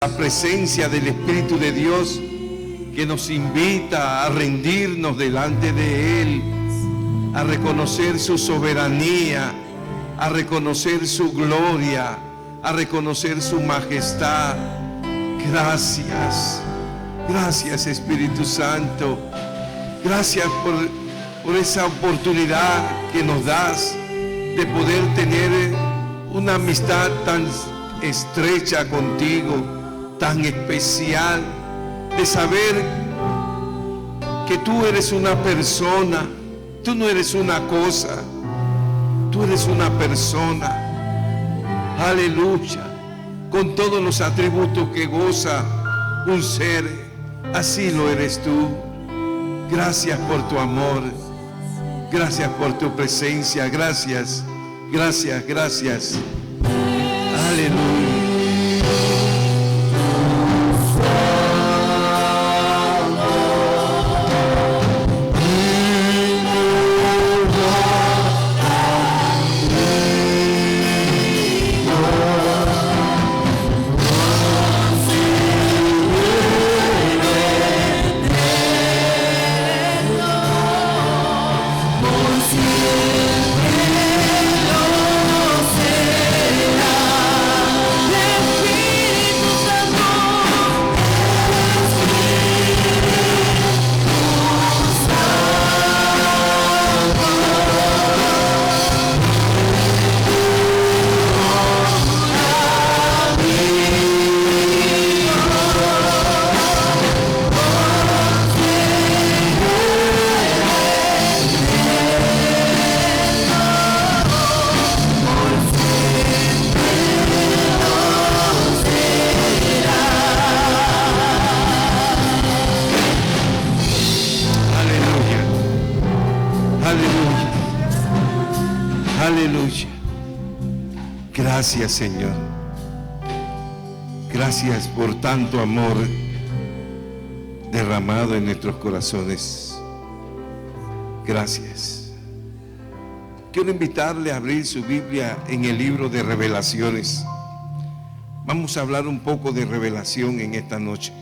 La presencia del Espíritu de Dios que nos invita a rendirnos delante de Él, a reconocer su soberanía, a reconocer su gloria, a reconocer su majestad. Gracias, gracias Espíritu Santo. Gracias por esa oportunidad que nos das de poder tener una amistad tan estrecha contigo, tan especial, de saber que tú eres una persona, tú no eres una cosa, tú eres una persona, aleluya, con todos los atributos que goza un ser, así lo eres tú. Gracias por tu amor, gracias por tu presencia, gracias, gracias, gracias, aleluya. Aleluya. Gracias, Señor. Gracias por tanto amor derramado en nuestros corazones. Gracias. Quiero invitarle a abrir su Biblia en el libro de Revelaciones. Vamos a hablar un poco de revelación en esta noche.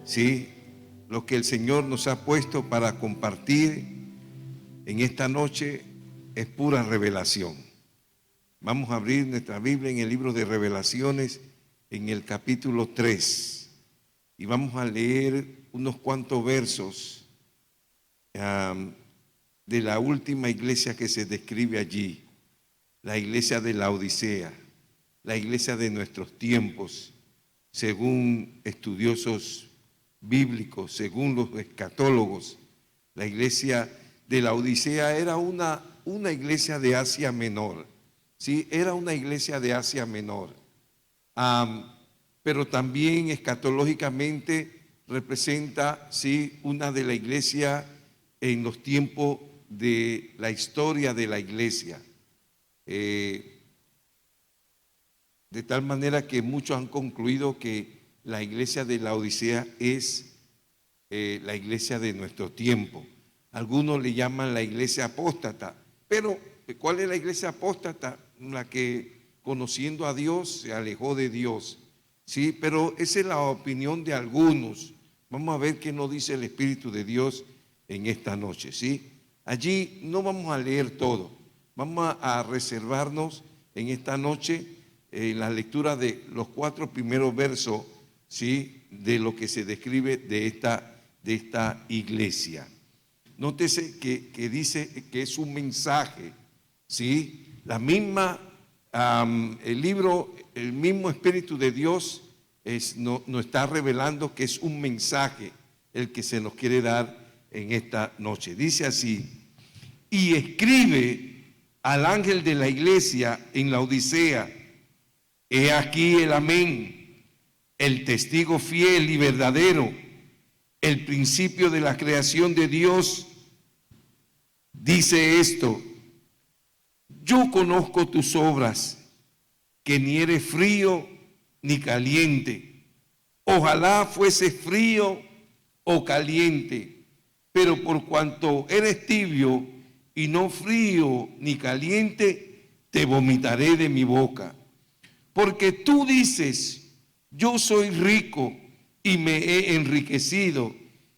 Sí, lo que el Señor nos ha puesto para compartir en esta noche es pura revelación. Vamos a abrir nuestra Biblia en el libro de Revelaciones, en el capítulo 3, y vamos a leer unos cuantos versos de la última iglesia que se describe allí, la iglesia de Laodicea, la iglesia de nuestros tiempos, según estudiosos bíblicos, según los escatólogos. La iglesia de Laodicea era una iglesia de Asia Menor, ¿sí? Era una iglesia de Asia Menor, pero también escatológicamente representa, ¿sí?, una de la iglesia en los tiempos de la historia de la iglesia, de tal manera que muchos han concluido que la iglesia de Laodicea es la iglesia de nuestro tiempo. Algunos le llaman la iglesia apóstata. Pero, ¿cuál es la iglesia apóstata? La que, conociendo a Dios, se alejó de Dios. Sí, pero esa es la opinión de algunos. Vamos a ver qué nos dice el Espíritu de Dios en esta noche, ¿sí? Allí no vamos a leer todo. Vamos a reservarnos en esta noche la lectura de los 4 primeros versos, ¿sí?, de lo que se describe de esta iglesia. Nótese que dice que es un mensaje, ¿sí? La misma, el mismo Espíritu de Dios nos está revelando que es un mensaje el que se nos quiere dar en esta noche. Dice así: y escribe al ángel de la iglesia en Laodicea, he aquí el amén, el testigo fiel y verdadero, el principio de la creación de Dios. Dice esto: yo conozco tus obras, que ni eres frío ni caliente. Ojalá fuese frío o caliente, pero por cuanto eres tibio y no frío ni caliente, te vomitaré de mi boca. Porque tú dices, Yo soy rico y me he enriquecido,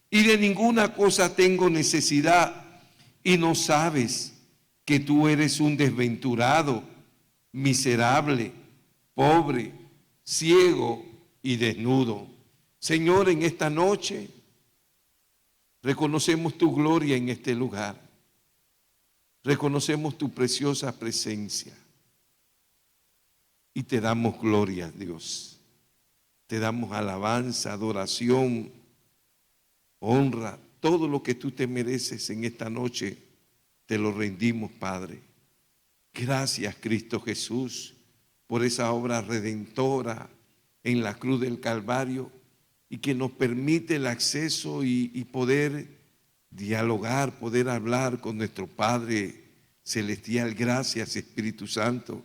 y de ninguna cosa tengo necesidad, y no sabes que tú eres un desventurado, miserable, pobre, ciego y desnudo. Señor, en esta noche reconocemos tu gloria en este lugar. Reconocemos tu preciosa presencia. Y te damos gloria, Dios. Te damos alabanza, adoración, honra. Todo lo que tú te mereces en esta noche, te lo rendimos, Padre. Gracias, Cristo Jesús, por esa obra redentora en la cruz del Calvario y que nos permite el acceso y poder dialogar, poder hablar con nuestro Padre Celestial. Gracias, Espíritu Santo,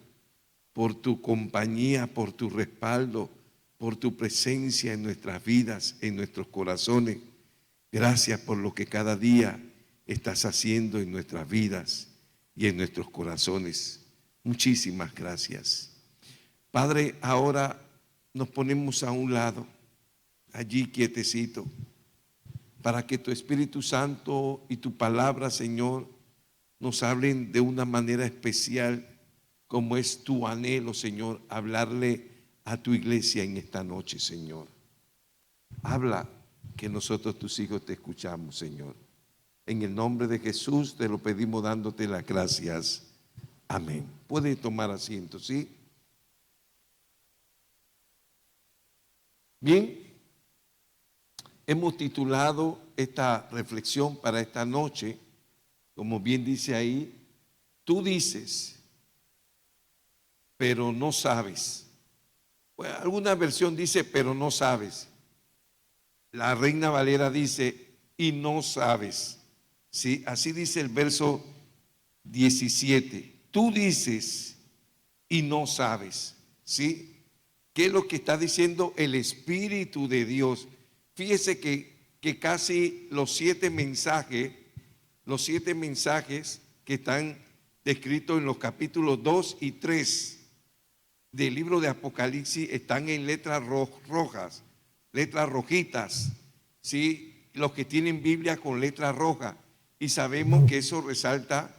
por tu compañía, por tu respaldo, por tu presencia en nuestras vidas, en nuestros corazones. Gracias por lo que cada día estás haciendo en nuestras vidas y en nuestros corazones. Muchísimas gracias. Padre, ahora nos ponemos a un lado, allí quietecito, para que tu Espíritu Santo y tu palabra, Señor, nos hablen de una manera especial, como es tu anhelo, Señor, hablarle a tu iglesia en esta noche, Señor. Habla, que nosotros tus hijos te escuchamos, Señor. En el nombre de Jesús te lo pedimos dándote las gracias. Amén. Puede tomar asiento, ¿sí? Bien, hemos titulado esta reflexión para esta noche, como bien dice ahí, tú dices, pero no sabes. Bueno, alguna versión dice, pero no sabes. La Reina Valera dice, y no sabes. ¿Sí? Así dice el verso 17. Tú dices y no sabes. ¿Sí? ¿Qué es lo que está diciendo el Espíritu de Dios? Fíjese que casi los siete mensajes que están descritos en los capítulos 2 y 3 del libro de Apocalipsis están en letras rojas, letras rojitas, ¿sí? Los que tienen Biblia con letra roja, y sabemos que eso resalta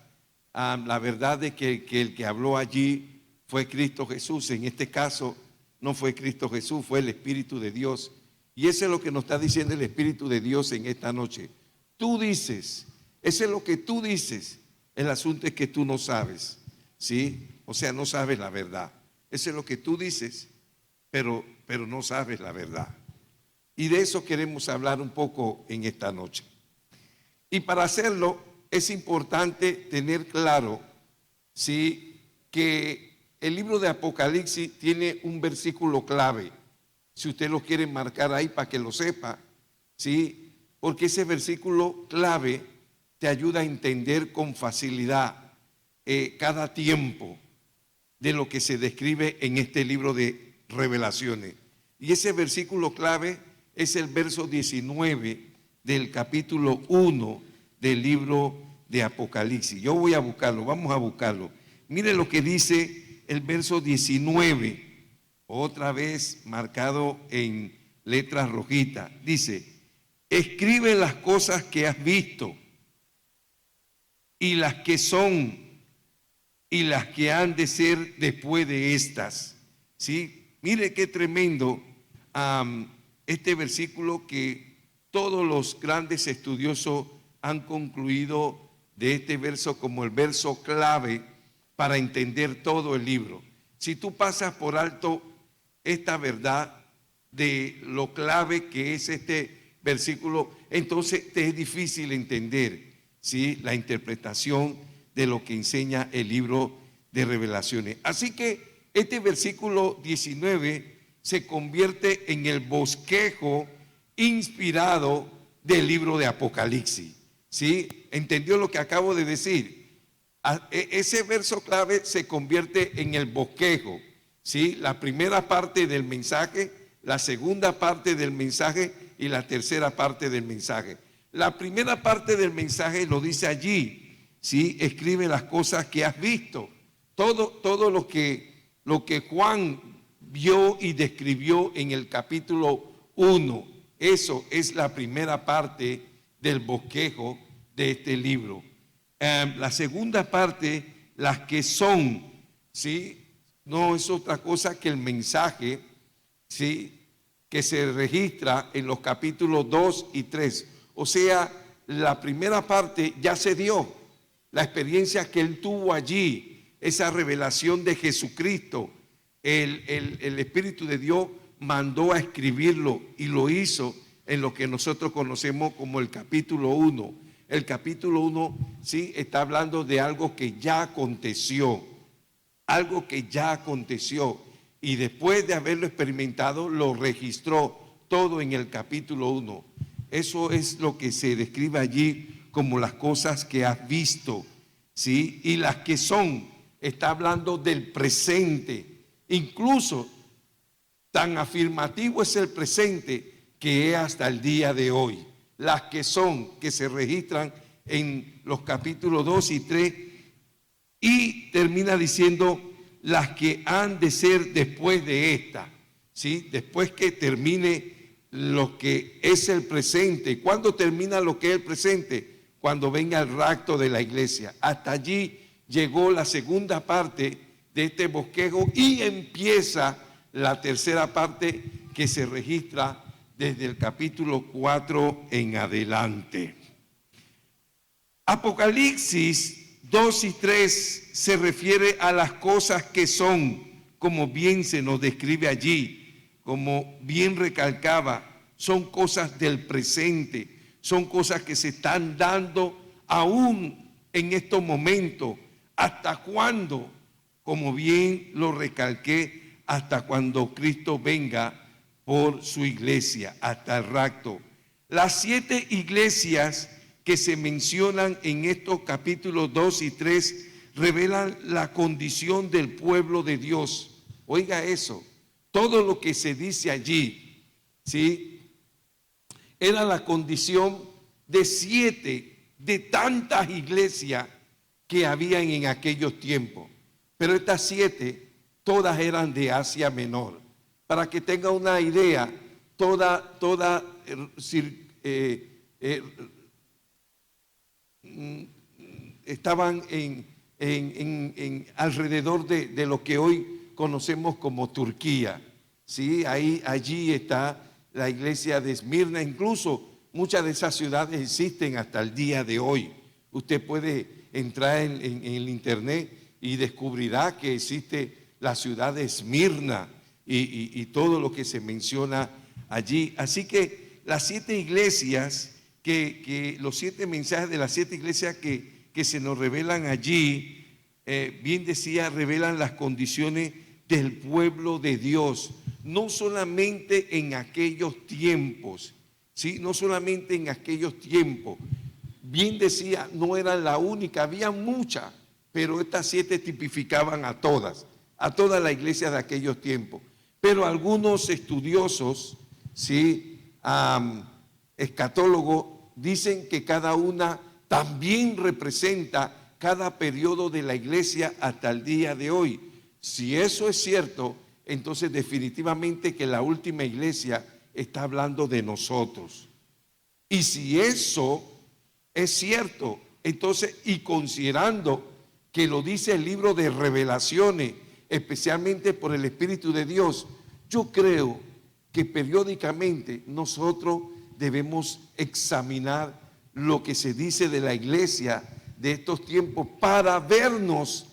la verdad de que el que habló allí fue Cristo Jesús. En este caso no fue Cristo Jesús, fue el Espíritu de Dios, y eso es lo que nos está diciendo el Espíritu de Dios en esta noche. Tú dices, eso es lo que tú dices, el asunto es que tú no sabes, ¿sí? O sea, no sabes la verdad. Eso es lo que tú dices, pero no sabes la verdad. Y de eso queremos hablar un poco en esta noche. Y para hacerlo es importante tener claro, ¿sí?, que el libro de Apocalipsis tiene un versículo clave. Si usted lo quiere marcar ahí para que lo sepa, ¿sí? Porque ese versículo clave te ayuda a entender con facilidad cada tiempo de lo que se describe en este libro de Revelaciones. Y ese versículo clave es el verso 19 del capítulo 1 del libro de Apocalipsis. Yo voy a buscarlo, vamos a buscarlo. Mire lo que dice el verso 19, otra vez marcado en letras rojitas. Dice, escribe las cosas que has visto y las que son y las que han de ser después de estas. ¿Sí? Mire qué tremendo este versículo, que todos los grandes estudiosos han concluido de este verso como el verso clave para entender todo el libro. Si tú pasas por alto esta verdad de lo clave que es este versículo, entonces te es difícil entender, ¿sí?, la interpretación de lo que enseña el libro de Revelaciones. Así que este versículo 19 se convierte en el bosquejo inspirado del libro de Apocalipsis. ¿Sí? ¿Entendió lo que acabo de decir? Ese verso clave se convierte en el bosquejo, ¿sí? La primera parte del mensaje, la segunda parte del mensaje y la tercera parte del mensaje. La primera parte del mensaje lo dice allí, ¿sí? Escribe las cosas que has visto. Todo lo que Juan vio y describió en el capítulo 1. Eso es la primera parte del bosquejo de este libro. La segunda parte, las que son, ¿sí? No es otra cosa que el mensaje, ¿sí?, que se registra en los capítulos 2 y 3. O sea, la primera parte ya se dio, la experiencia que él tuvo allí, esa revelación de Jesucristo. El Espíritu de Dios mandó a escribirlo y lo hizo en lo que nosotros conocemos como el capítulo 1. El capítulo 1, sí, está hablando de algo que ya aconteció, algo que ya aconteció, y después de haberlo experimentado lo registró todo en el capítulo 1. Eso es lo que se describe allí como las cosas que has visto, ¿sí? Y las que son, está hablando del presente. Incluso tan afirmativo es el presente que es hasta el día de hoy. Las que son, que se registran en los capítulos 2 y 3, y termina diciendo las que han de ser después de esta, ¿sí? Después que termine lo que es el presente. ¿Cuándo termina lo que es el presente? Cuando venga el rapto de la iglesia. Hasta allí llegó la segunda parte de este bosquejo y empieza la tercera parte, que se registra desde el capítulo 4 en adelante. Apocalipsis 2 y 3 se refiere a las cosas que son, como bien se nos describe allí, como bien recalcaba, son cosas del presente, son cosas que se están dando aún en estos momentos. ¿Hasta cuándo? Como bien lo recalqué, hasta cuando Cristo venga por su iglesia, hasta el rapto. Las 7 iglesias que se mencionan en estos capítulos 2 y 3 revelan la condición del pueblo de Dios. Oiga eso, todo lo que se dice allí, ¿sí?, era la condición de 7 de tantas iglesias que habían en aquellos tiempos. Pero estas 7, todas eran de Asia Menor. Para que tenga una idea, estaban alrededor de lo que hoy conocemos como Turquía, ¿sí? Allí está la iglesia de Esmirna. Incluso muchas de esas ciudades existen hasta el día de hoy. Usted puede entrar en el internet y descubrirá que existe la ciudad de Esmirna y todo lo que se menciona allí. Así que las 7 iglesias, los 7 mensajes de las 7 iglesias que se nos revelan allí, bien decía, revelan las condiciones del pueblo de Dios, no solamente en aquellos tiempos, ¿sí? No solamente en aquellos tiempos. Bien decía, no era la única, había muchas, pero estas 7 tipificaban a toda la iglesia de aquellos tiempos. Pero algunos estudiosos, ¿sí?, escatólogos, dicen que cada una también representa cada periodo de la iglesia hasta el día de hoy. Si eso es cierto, entonces definitivamente que la última iglesia está hablando de nosotros. Y si eso es cierto, entonces, y considerando que lo dice el libro de Revelaciones, especialmente por el Espíritu de Dios, yo creo que periódicamente nosotros debemos examinar lo que se dice de la iglesia de estos tiempos para vernos,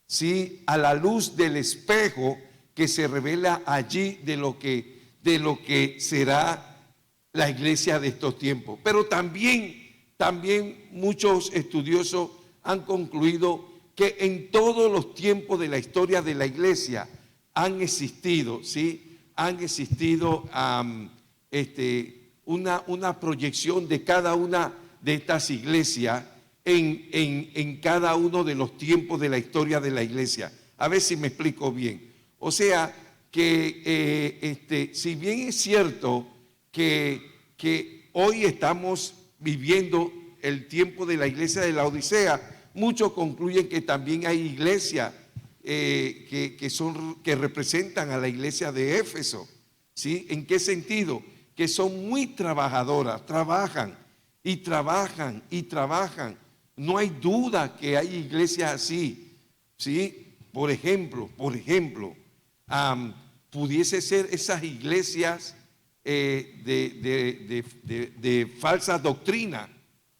¿sí?, a la luz del espejo que se revela allí de lo que será la iglesia de estos tiempos. Pero también muchos estudiosos han concluido que en todos los tiempos de la historia de la iglesia han existido, ¿sí?, han existido una proyección de cada una de estas iglesias en cada uno de los tiempos de la historia de la iglesia. A ver si me explico bien. O sea que si bien es cierto que hoy estamos viviendo el tiempo de la iglesia de la Odisea, muchos concluyen que también hay iglesias que representan a la iglesia de Éfeso. ¿Sí? ¿En qué sentido? Que son muy trabajadoras, trabajan y trabajan y trabajan. No hay duda que hay iglesias así. ¿Sí? Por ejemplo, pudiese ser esas iglesias de falsa doctrina,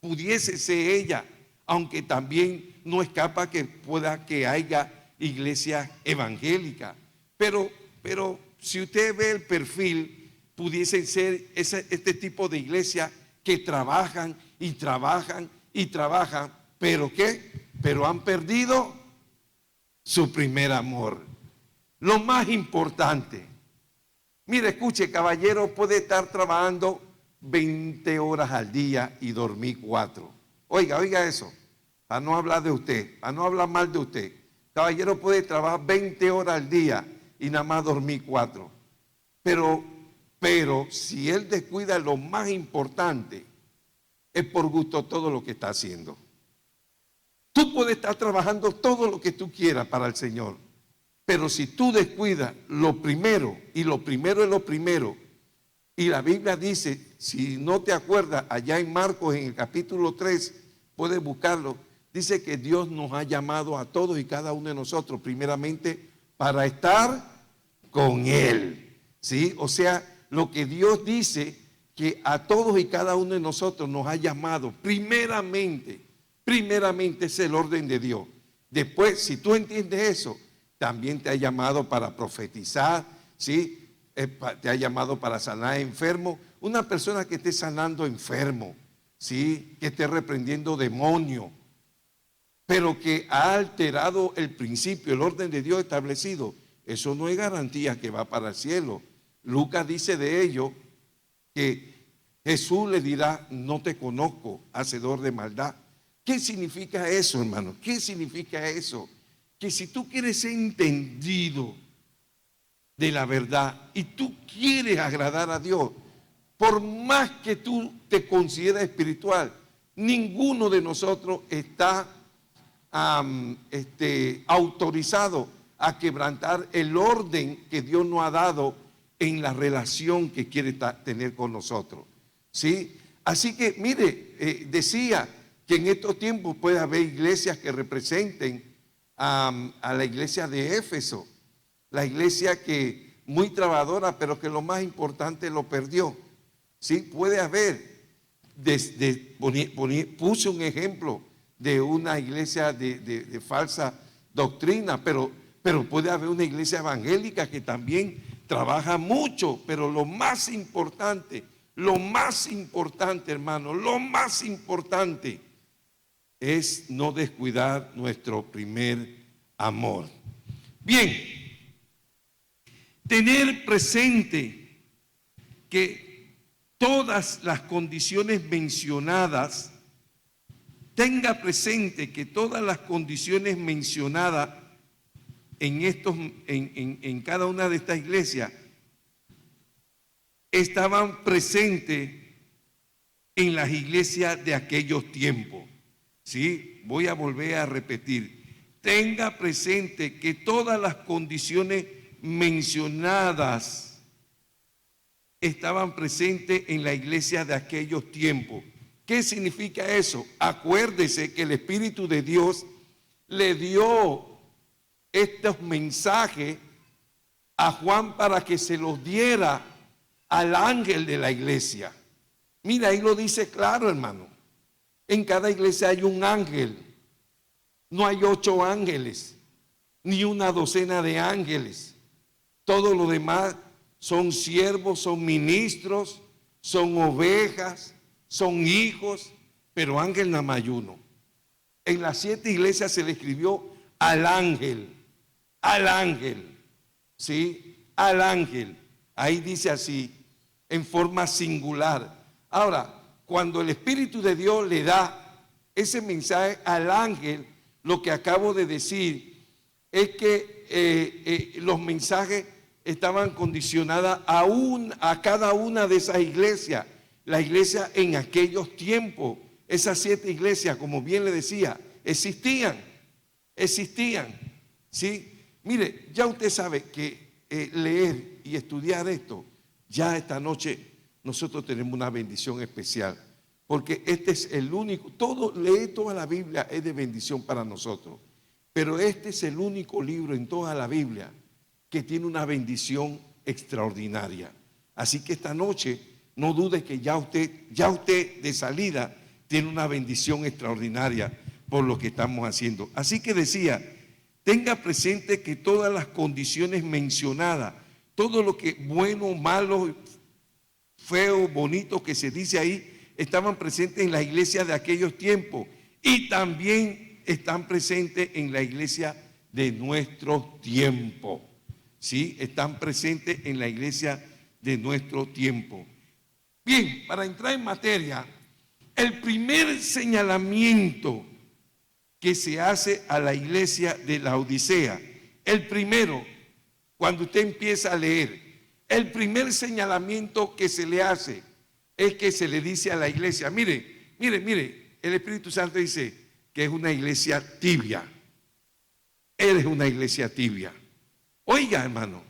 pudiese ser ella, aunque también no escapa que pueda que haya iglesias evangélicas. Pero si usted ve el perfil, pudiesen ser este tipo de iglesias que trabajan y trabajan y trabajan, pero ¿qué? Pero han perdido su primer amor. Lo más importante, mire, escuche, caballero puede estar trabajando 20 horas al día y dormir 4. Oiga eso, para no hablar de usted, para no hablar mal de usted. Caballero puede trabajar 20 horas al día y nada más dormir 4. Pero si él descuida lo más importante, es por gusto todo lo que está haciendo. Tú puedes estar trabajando todo lo que tú quieras para el Señor, pero si tú descuidas lo primero, y lo primero es lo primero, y la Biblia dice, si no te acuerdas, allá en Marcos en el capítulo 3, puedes buscarlo, dice que Dios nos ha llamado a todos y cada uno de nosotros, primeramente, para estar con Él. ¿Sí? O sea, lo que Dios dice, que a todos y cada uno de nosotros nos ha llamado, primeramente es el orden de Dios. Después, si tú entiendes eso, también te ha llamado para profetizar, ¿sí? Te ha llamado para sanar enfermos. Una persona que esté sanando enfermo, ¿sí? Que esté reprendiendo demonios, pero que ha alterado el principio, el orden de Dios establecido, eso no es garantía que va para el cielo. Lucas dice de ello que Jesús le dirá, no te conozco, hacedor de maldad. ¿Qué significa eso, hermano? ¿Qué significa eso? Que si tú quieres ser entendido de la verdad y tú quieres agradar a Dios, por más que tú te consideres espiritual, ninguno de nosotros está autorizado a quebrantar el orden que Dios nos ha dado en la relación que quiere tener con nosotros. ¿Sí? Así que, mire, decía que en estos tiempos puede haber iglesias que representen a la iglesia de Éfeso, la iglesia que muy trabajadora, pero que lo más importante lo perdió. ¿Sí? Puede haber, puse un ejemplo de una iglesia de falsa doctrina, pero puede haber una iglesia evangélica que también trabaja mucho, pero lo más importante, hermano, lo más importante es no descuidar nuestro primer amor. Bien, tener presente que todas las condiciones mencionadas, tenga presente que todas las condiciones mencionadas en cada una de estas iglesias estaban presentes en las iglesias de aquellos tiempos. ¿Sí? Voy a volver a repetir. Tenga presente que todas las condiciones mencionadas estaban presentes en la iglesia de aquellos tiempos. ¿Qué significa eso? Acuérdese que el Espíritu de Dios le dio estos mensajes a Juan para que se los diera al ángel de la iglesia. Mira, ahí lo dice claro, hermano. En cada iglesia hay un ángel. No hay 8 ángeles, ni una docena de ángeles. Todo lo demás son siervos, son ministros, son ovejas, son hijos, pero ángel nada más hay uno. En las 7 iglesias se le escribió al ángel, ¿sí? Al ángel. Ahí dice así, en forma singular. Ahora, cuando el Espíritu de Dios le da ese mensaje al ángel, lo que acabo de decir es que los mensajes estaban condicionados a cada una de esas iglesias. La iglesia en aquellos tiempos, esas 7 iglesias, como bien le decía, existían, ¿sí? Mire, ya usted sabe que leer y estudiar esto, ya esta noche nosotros tenemos una bendición especial, porque este es el único, leer toda la Biblia es de bendición para nosotros, pero este es el único libro en toda la Biblia que tiene una bendición extraordinaria. Así que esta noche no dude que ya usted de salida tiene una bendición extraordinaria por lo que estamos haciendo. Así que decía, tenga presente que todas las condiciones mencionadas, todo lo que bueno, malo, feo, bonito que se dice ahí, estaban presentes en la iglesia de aquellos tiempos y también están presentes en la iglesia de nuestro tiempo. ¿Sí? Están presentes en la iglesia de nuestro tiempo. Bien, para entrar en materia, el primer señalamiento que se hace a la iglesia de la Odisea, el primero, cuando usted empieza a leer, el primer señalamiento que se le hace es que se le dice a la iglesia, mire, el Espíritu Santo dice que es una iglesia tibia. Él es una iglesia tibia. Oiga, hermano,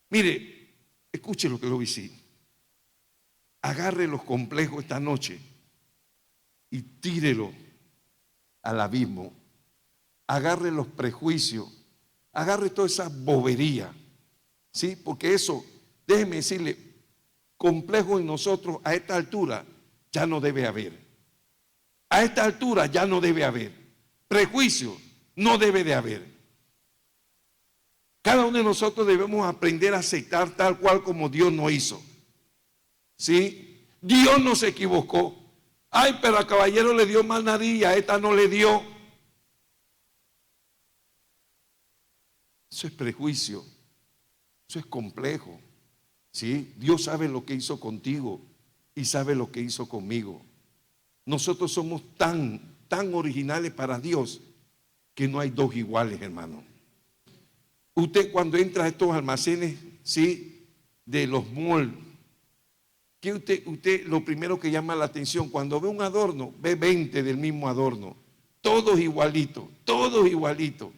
mire, escuche lo que le voy a decir. Agarre los complejos esta noche y tírelo al abismo. Agarre los prejuicios, agarre toda esa bobería, ¿sí? Porque eso, déjeme decirle, complejo en nosotros a esta altura ya no debe haber. A esta altura ya no debe haber. Prejuicio no debe de haber. Cada uno de nosotros debemos aprender a aceptar tal cual como Dios nos hizo. ¿Sí? Dios no se equivocó. Ay, pero al caballero le dio mal nariz y a esta no le dio. Eso es prejuicio. Eso es complejo. ¿Sí? Dios sabe lo que hizo contigo y sabe lo que hizo conmigo. Nosotros somos tan originales para Dios que no hay dos iguales, hermano. Usted cuando entra a estos almacenes, ¿sí?, de los malls, que usted lo primero que llama la atención, cuando ve un adorno, ve 20 del mismo adorno, todos igualitos, todos igualitos.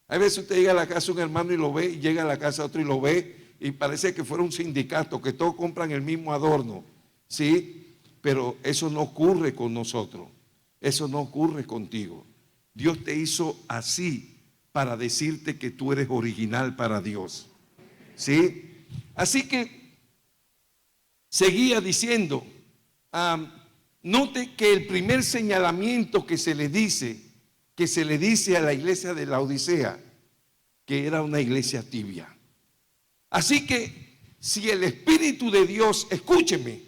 A veces usted llega a la casa de un hermano y lo ve, y llega a la casa de otro y lo ve, y parece que fuera un sindicato, que todos compran el mismo adorno, ¿sí? Pero eso no ocurre con nosotros, eso no ocurre contigo. Dios te hizo así para decirte que tú eres original para Dios, ¿sí? Así que seguía diciendo, note que el primer señalamiento que se le dice a la iglesia de la Odisea, que era una iglesia tibia. Así que si el Espíritu de Dios, escúcheme,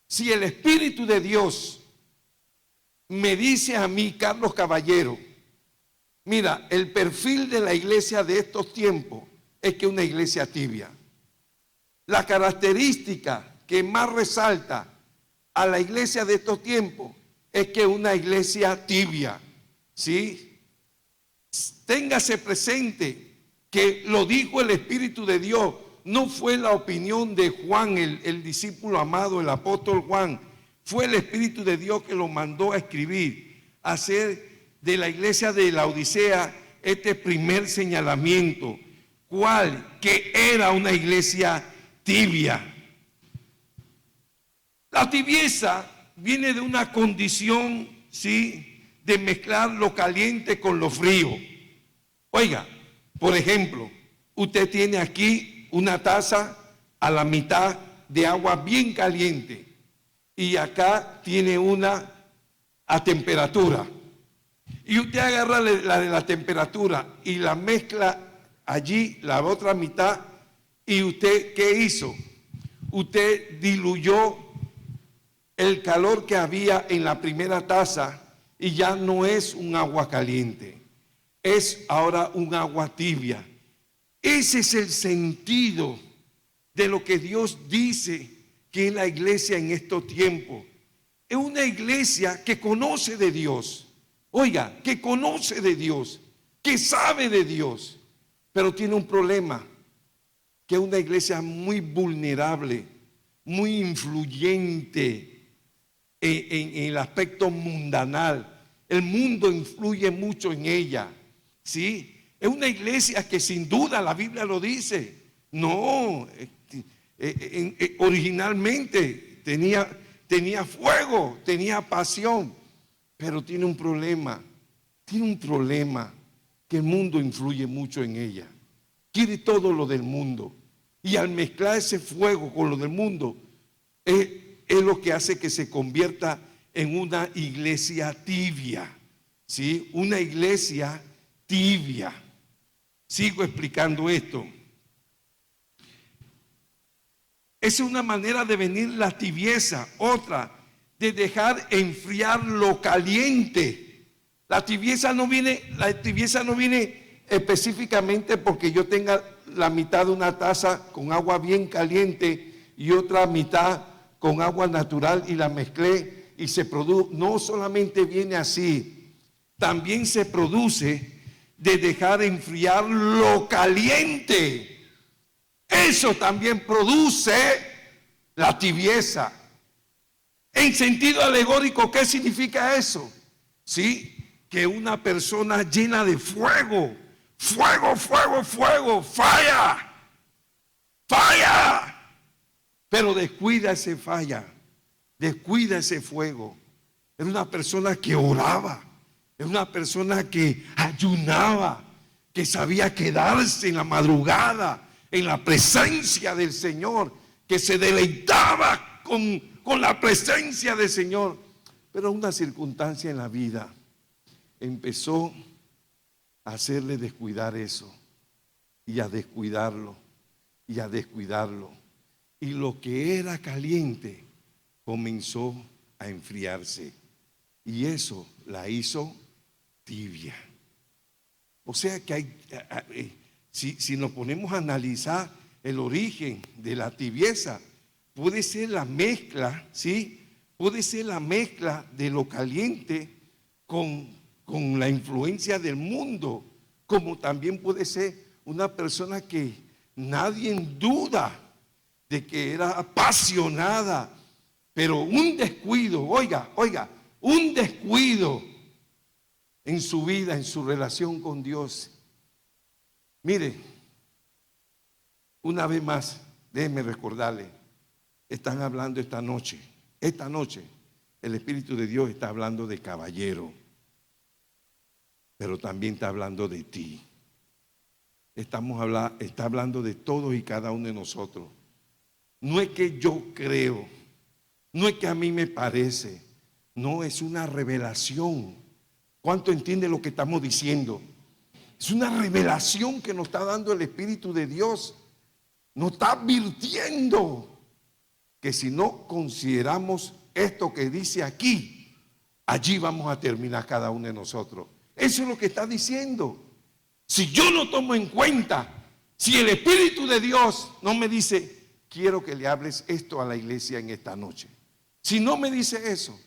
si el Espíritu de Dios me dice a mí, Carlos Caballero, mira, el perfil de la iglesia de estos tiempos es que es una iglesia tibia. La característica que más resalta a la iglesia de estos tiempos es que es una iglesia tibia, ¿sí? Téngase presente que lo dijo el Espíritu de Dios, no fue la opinión de Juan, el discípulo amado, el apóstol Juan, fue el Espíritu de Dios que lo mandó a escribir, a hacer de la iglesia de la Odisea este primer señalamiento. ¿Cuál? Que era una iglesia tibia. La tibieza viene de una condición, ¿sí?, de mezclar lo caliente con lo frío. Oiga, por ejemplo, usted tiene aquí una taza a la mitad de agua bien caliente y acá tiene una a temperatura. Y usted agarra la de la temperatura y la mezcla allí, la otra mitad, y usted, ¿qué hizo? Usted diluyó el calor que había en la primera taza y ya no es un agua caliente, es ahora un agua tibia. Ese es el sentido de lo que Dios dice que es la iglesia en estos tiempos. Es una iglesia que conoce de Dios. Oiga, que conoce de Dios, que sabe de Dios, pero tiene un problema, que es una iglesia muy vulnerable, muy influyente en el aspecto mundanal. El mundo influye mucho en ella, ¿sí? Es una iglesia que sin duda la Biblia lo dice. No, originalmente tenía fuego, tenía pasión, pero tiene un problema. Tiene un problema que el mundo influye mucho en ella. Quiere todo lo del mundo. Y al mezclar ese fuego con lo del mundo, es lo que hace que se convierta en una iglesia tibia. ¿Sí? Una iglesia tibia. Sigo explicando esto. Esa es una manera de venir la tibieza. Otra, de dejar enfriar lo caliente. La tibieza no viene específicamente porque yo tenga la mitad de una taza con agua bien caliente y otra mitad con agua natural y la mezclé y se produce. No solamente viene así, también se produce de dejar enfriar lo caliente. Eso también produce la tibieza. En sentido alegórico, ¿qué significa eso? Sí, que una persona llena de fuego, falla, pero descuida ese fuego. Es una persona que oraba, es una persona que ayunaba, que sabía quedarse en la madrugada, en la presencia del Señor, que se deleitaba con la presencia del Señor. Pero una circunstancia en la vida empezó a hacerle descuidar eso, y a descuidarlo, y a descuidarlo. Y lo que era caliente comenzó a enfriarse, y eso la hizo tibia. O sea que si nos ponemos a analizar el origen de la tibieza, puede ser la mezcla, ¿sí? Puede ser la mezcla de lo caliente con la influencia del mundo, como también puede ser una persona que nadie duda de que era apasionada, pero un descuido, oiga, un descuido en su vida, en su relación con Dios. Mire, una vez más, déjeme recordarle, están hablando esta noche, el Espíritu de Dios está hablando de caballero, pero también está hablando de ti. Está hablando de todos y cada uno de nosotros. No es que yo creo, no es que a mí me parece, no, es una revelación. ¿Cuánto entiende lo que estamos diciendo? Es una revelación que nos está dando el Espíritu de Dios. Nos está advirtiendo que si no consideramos esto que dice aquí, allí vamos a terminar cada uno de nosotros. Eso es lo que está diciendo. Si yo no tomo en cuenta, si el Espíritu de Dios no me dice, quiero que le hables esto a la iglesia en esta noche. Si no me dice eso,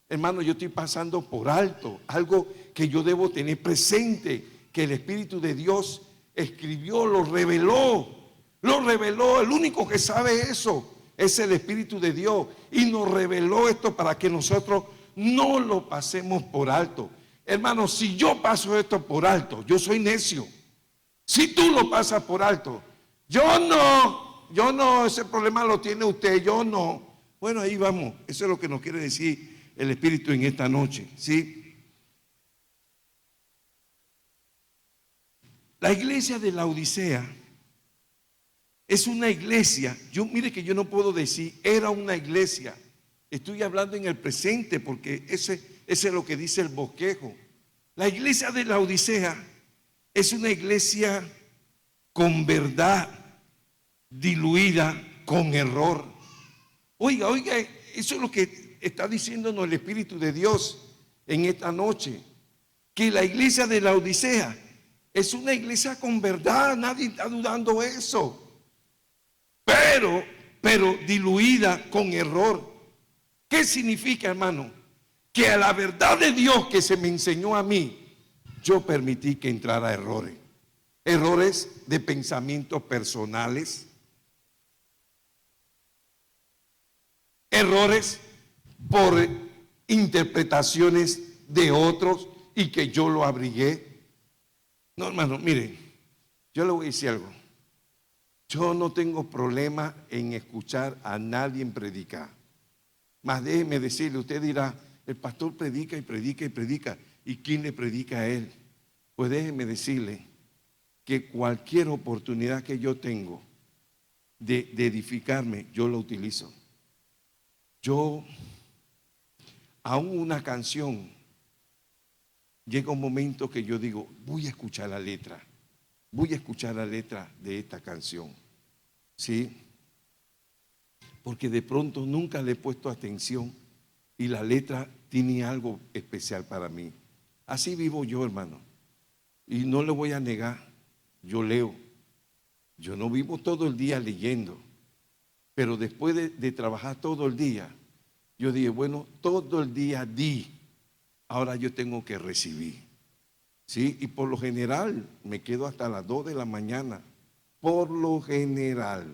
hermano, yo estoy pasando por alto algo que yo debo tener presente, que el Espíritu de Dios escribió, lo reveló. El único que sabe eso es el Espíritu de Dios, y nos reveló esto para que nosotros no lo pasemos por alto. Hermano, si yo paso esto por alto, yo soy necio. Si tú lo pasas por alto, yo no, ese problema lo tiene usted, yo no. Bueno, ahí vamos, eso es lo que nos quiere decir el Espíritu en esta noche, ¿sí? La iglesia de Laodicea es una iglesia, mire que yo no puedo decir era una iglesia, estoy hablando en el presente porque ese es lo que dice el bosquejo. La iglesia de Laodicea es una iglesia con verdad diluida con error. Oiga, eso es lo que está diciéndonos el Espíritu de Dios en esta noche, que la iglesia de Laodicea es una iglesia con verdad, nadie está dudando eso, pero diluida con error. ¿Qué significa, hermano? Que a la verdad de Dios que se me enseñó a mí, yo permití que entrara errores de pensamientos personales, errores por interpretaciones de otros y que yo lo abrigué. No, hermano, mire, yo le voy a decir algo. Yo no tengo problema en escuchar a nadie predicar. Más déjeme decirle, usted dirá, el pastor predica y predica y predica. ¿Y quién le predica a él? Pues déjeme decirle que cualquier oportunidad que yo tengo de edificarme, yo lo utilizo. Yo, aún una canción, llega un momento que yo digo, voy a escuchar la letra. Voy a escuchar la letra de esta canción. ¿Sí? Porque de pronto nunca le he puesto atención y la letra tiene algo especial para mí. Así vivo yo, hermano. Y no le voy a negar, yo leo. Yo no vivo todo el día leyendo, pero después de trabajar todo el día, yo dije, bueno, todo el día di, ahora yo tengo que recibir. ¿Sí? Y por lo general me quedo hasta las 2 de la mañana. Por lo general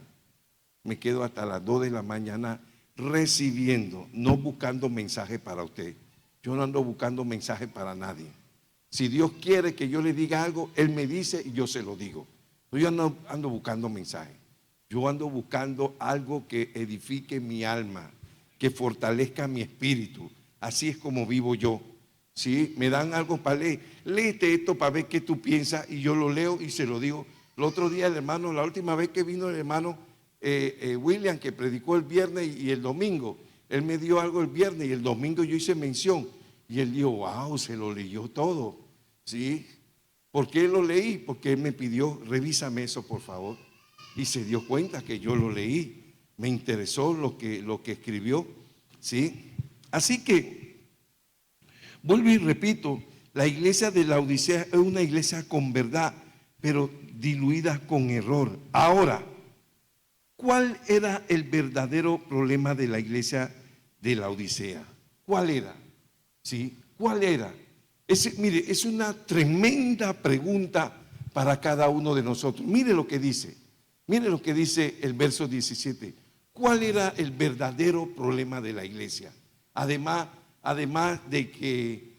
me quedo hasta las 2 de la mañana recibiendo, no buscando mensajes para usted. Yo no ando buscando mensajes para nadie. Si Dios quiere que yo le diga algo, Él me dice y yo se lo digo. Yo no ando buscando mensajes. Yo ando buscando algo que edifique mi alma, que fortalezca mi espíritu. Así es como vivo yo. ¿Sí? Me dan algo para leer. Léete esto para ver qué tú piensas y yo lo leo y se lo digo. El otro día el hermano, la última vez que vino el hermano William, que predicó el viernes y el domingo, él me dio algo el viernes y el domingo yo hice mención y él dijo, wow, se lo leyó todo. ¿Sí? ¿Por qué lo leí? Porque él me pidió, revísame eso por favor. Y se dio cuenta que yo lo leí. Me interesó lo que escribió. ¿Sí? Así que vuelvo y repito, la iglesia de la Odisea es una iglesia con verdad, pero diluida con error. Ahora, ¿cuál era el verdadero problema de la iglesia de la Odisea? ¿Cuál era? ¿Sí? ¿Cuál era? Mire, es una tremenda pregunta para cada uno de nosotros. Mire lo que dice el verso 17. ¿Cuál era el verdadero problema de la iglesia? Además de que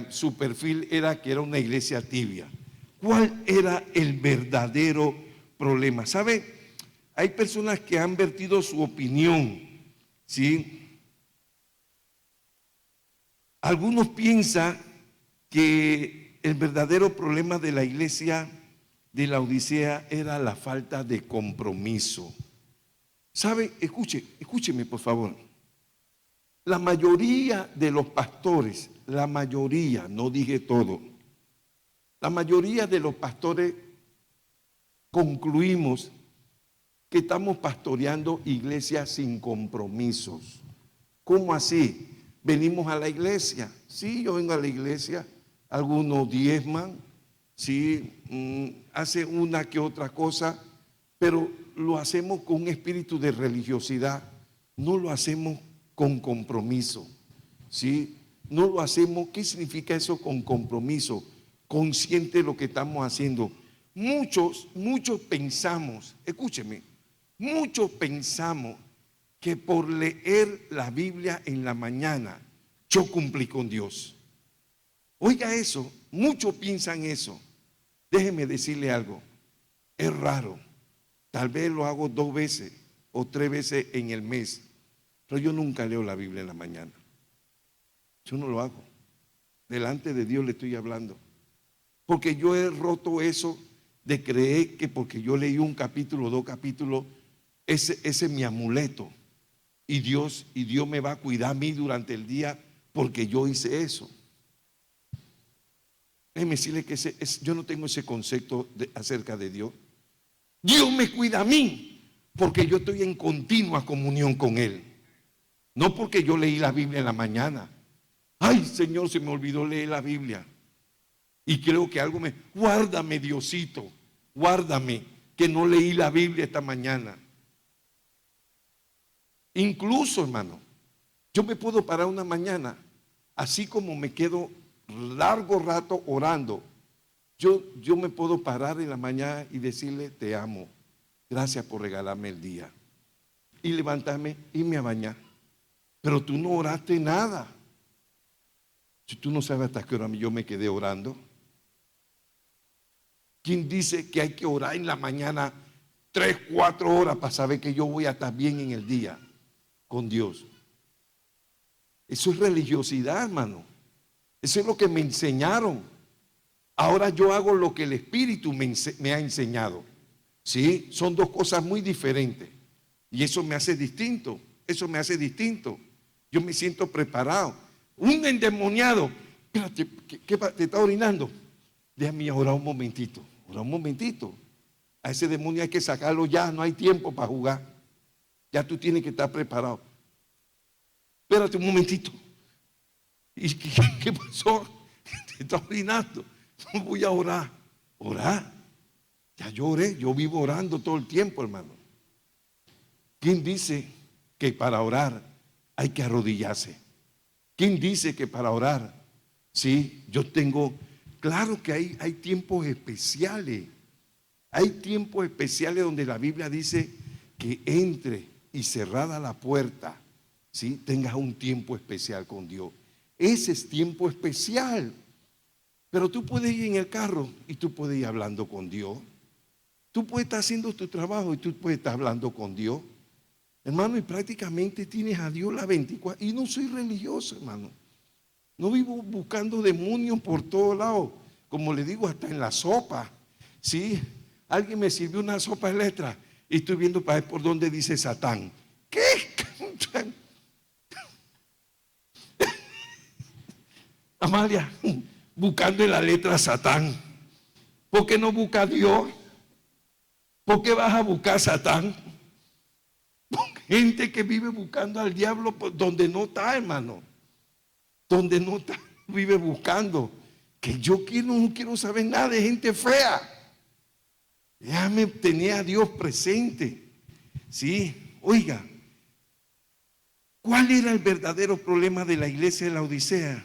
su perfil era que era una iglesia tibia. ¿Cuál era el verdadero problema? ¿Sabe? Hay personas que han vertido su opinión, ¿sí? Algunos piensan que el verdadero problema de la iglesia de la Odisea era la falta de compromiso. ¿Sabe? Escúcheme por favor. La mayoría de los pastores, la mayoría, no dije todo, la mayoría de los pastores concluimos que estamos pastoreando iglesias sin compromisos. ¿Cómo así? Venimos a la iglesia. Sí, yo vengo a la iglesia, algunos diezman, sí, hacen una que otra cosa, pero lo hacemos con un espíritu de religiosidad, no lo hacemos con compromiso, ¿sí? No lo hacemos. ¿Qué significa eso con compromiso? Consciente de lo que estamos haciendo. Muchos pensamos, escúcheme, muchos pensamos que por leer la Biblia en la mañana yo cumplí con Dios. Oiga eso, muchos piensan eso. Déjeme decirle algo, es raro. Tal vez lo hago 2 veces o 3 veces en el mes, pero yo nunca leo la Biblia en la mañana. Yo no lo hago. Delante de Dios le estoy hablando. Porque yo he roto eso de creer que porque yo leí un capítulo, 2 capítulos, ese es mi amuleto. Y Dios me va a cuidar a mí durante el día porque yo hice eso. Déjeme decirle que yo no tengo ese concepto acerca de Dios. Dios me cuida a mí porque yo estoy en continua comunión con Él. No porque yo leí la Biblia en la mañana. Ay, Señor, se me olvidó leer la Biblia. Y creo que algo guárdame, Diosito, guárdame, que no leí la Biblia esta mañana. Incluso, hermano, yo me puedo parar una mañana, así como me quedo largo rato orando, yo me puedo parar en la mañana y decirle, te amo, gracias por regalarme el día. Y levantarme, irme a bañar. Pero tú no oraste nada. Si tú no sabes hasta qué hora yo me quedé orando. ¿Quién dice que hay que orar en la mañana 3, 4 horas para saber que yo voy a estar bien en el día con Dios? Eso es religiosidad, hermano. Eso es lo que me enseñaron. Ahora yo hago lo que el Espíritu me ha enseñado. ¿Sí? Son dos cosas muy diferentes. Y eso me hace distinto. Eso me hace distinto. Yo me siento preparado. Un endemoniado. Espérate, ¿qué te está orinando? Déjame orar un momentito. Orar un momentito. A ese demonio hay que sacarlo ya. No hay tiempo para jugar. Ya tú tienes que estar preparado. Espérate un momentito. ¿Y qué pasó? Te está orinando. No voy a orar. Orar. Ya yo oré. Yo vivo orando todo el tiempo, hermano. ¿Quién dice que para orar hay que arrodillarse? ¿Quién dice que para orar? Sí, yo tengo, claro que hay tiempos especiales. Hay tiempos especiales donde la Biblia dice que entre y cerrada la puerta, ¿sí? Tengas un tiempo especial con Dios. Ese es tiempo especial. Pero tú puedes ir en el carro y tú puedes ir hablando con Dios. Tú puedes estar haciendo tu trabajo y tú puedes estar hablando con Dios. Hermano, y prácticamente tienes a Dios las 24. Y no soy religioso, hermano. No vivo buscando demonios por todos lados. Como le digo, hasta en la sopa. Sí, alguien me sirvió una sopa de letras y estoy viendo para ver por dónde dice Satán. ¿Qué? Amalia, buscando en la letra Satán. ¿Por qué no busca a Dios? ¿Por qué vas a buscar a Satán? Gente que vive buscando al diablo donde no está, hermano. Donde no está, vive buscando. Que yo no quiero saber nada de gente fea. Déjame tener a Dios presente. Sí, oiga, ¿cuál era el verdadero problema de la iglesia de la Odisea?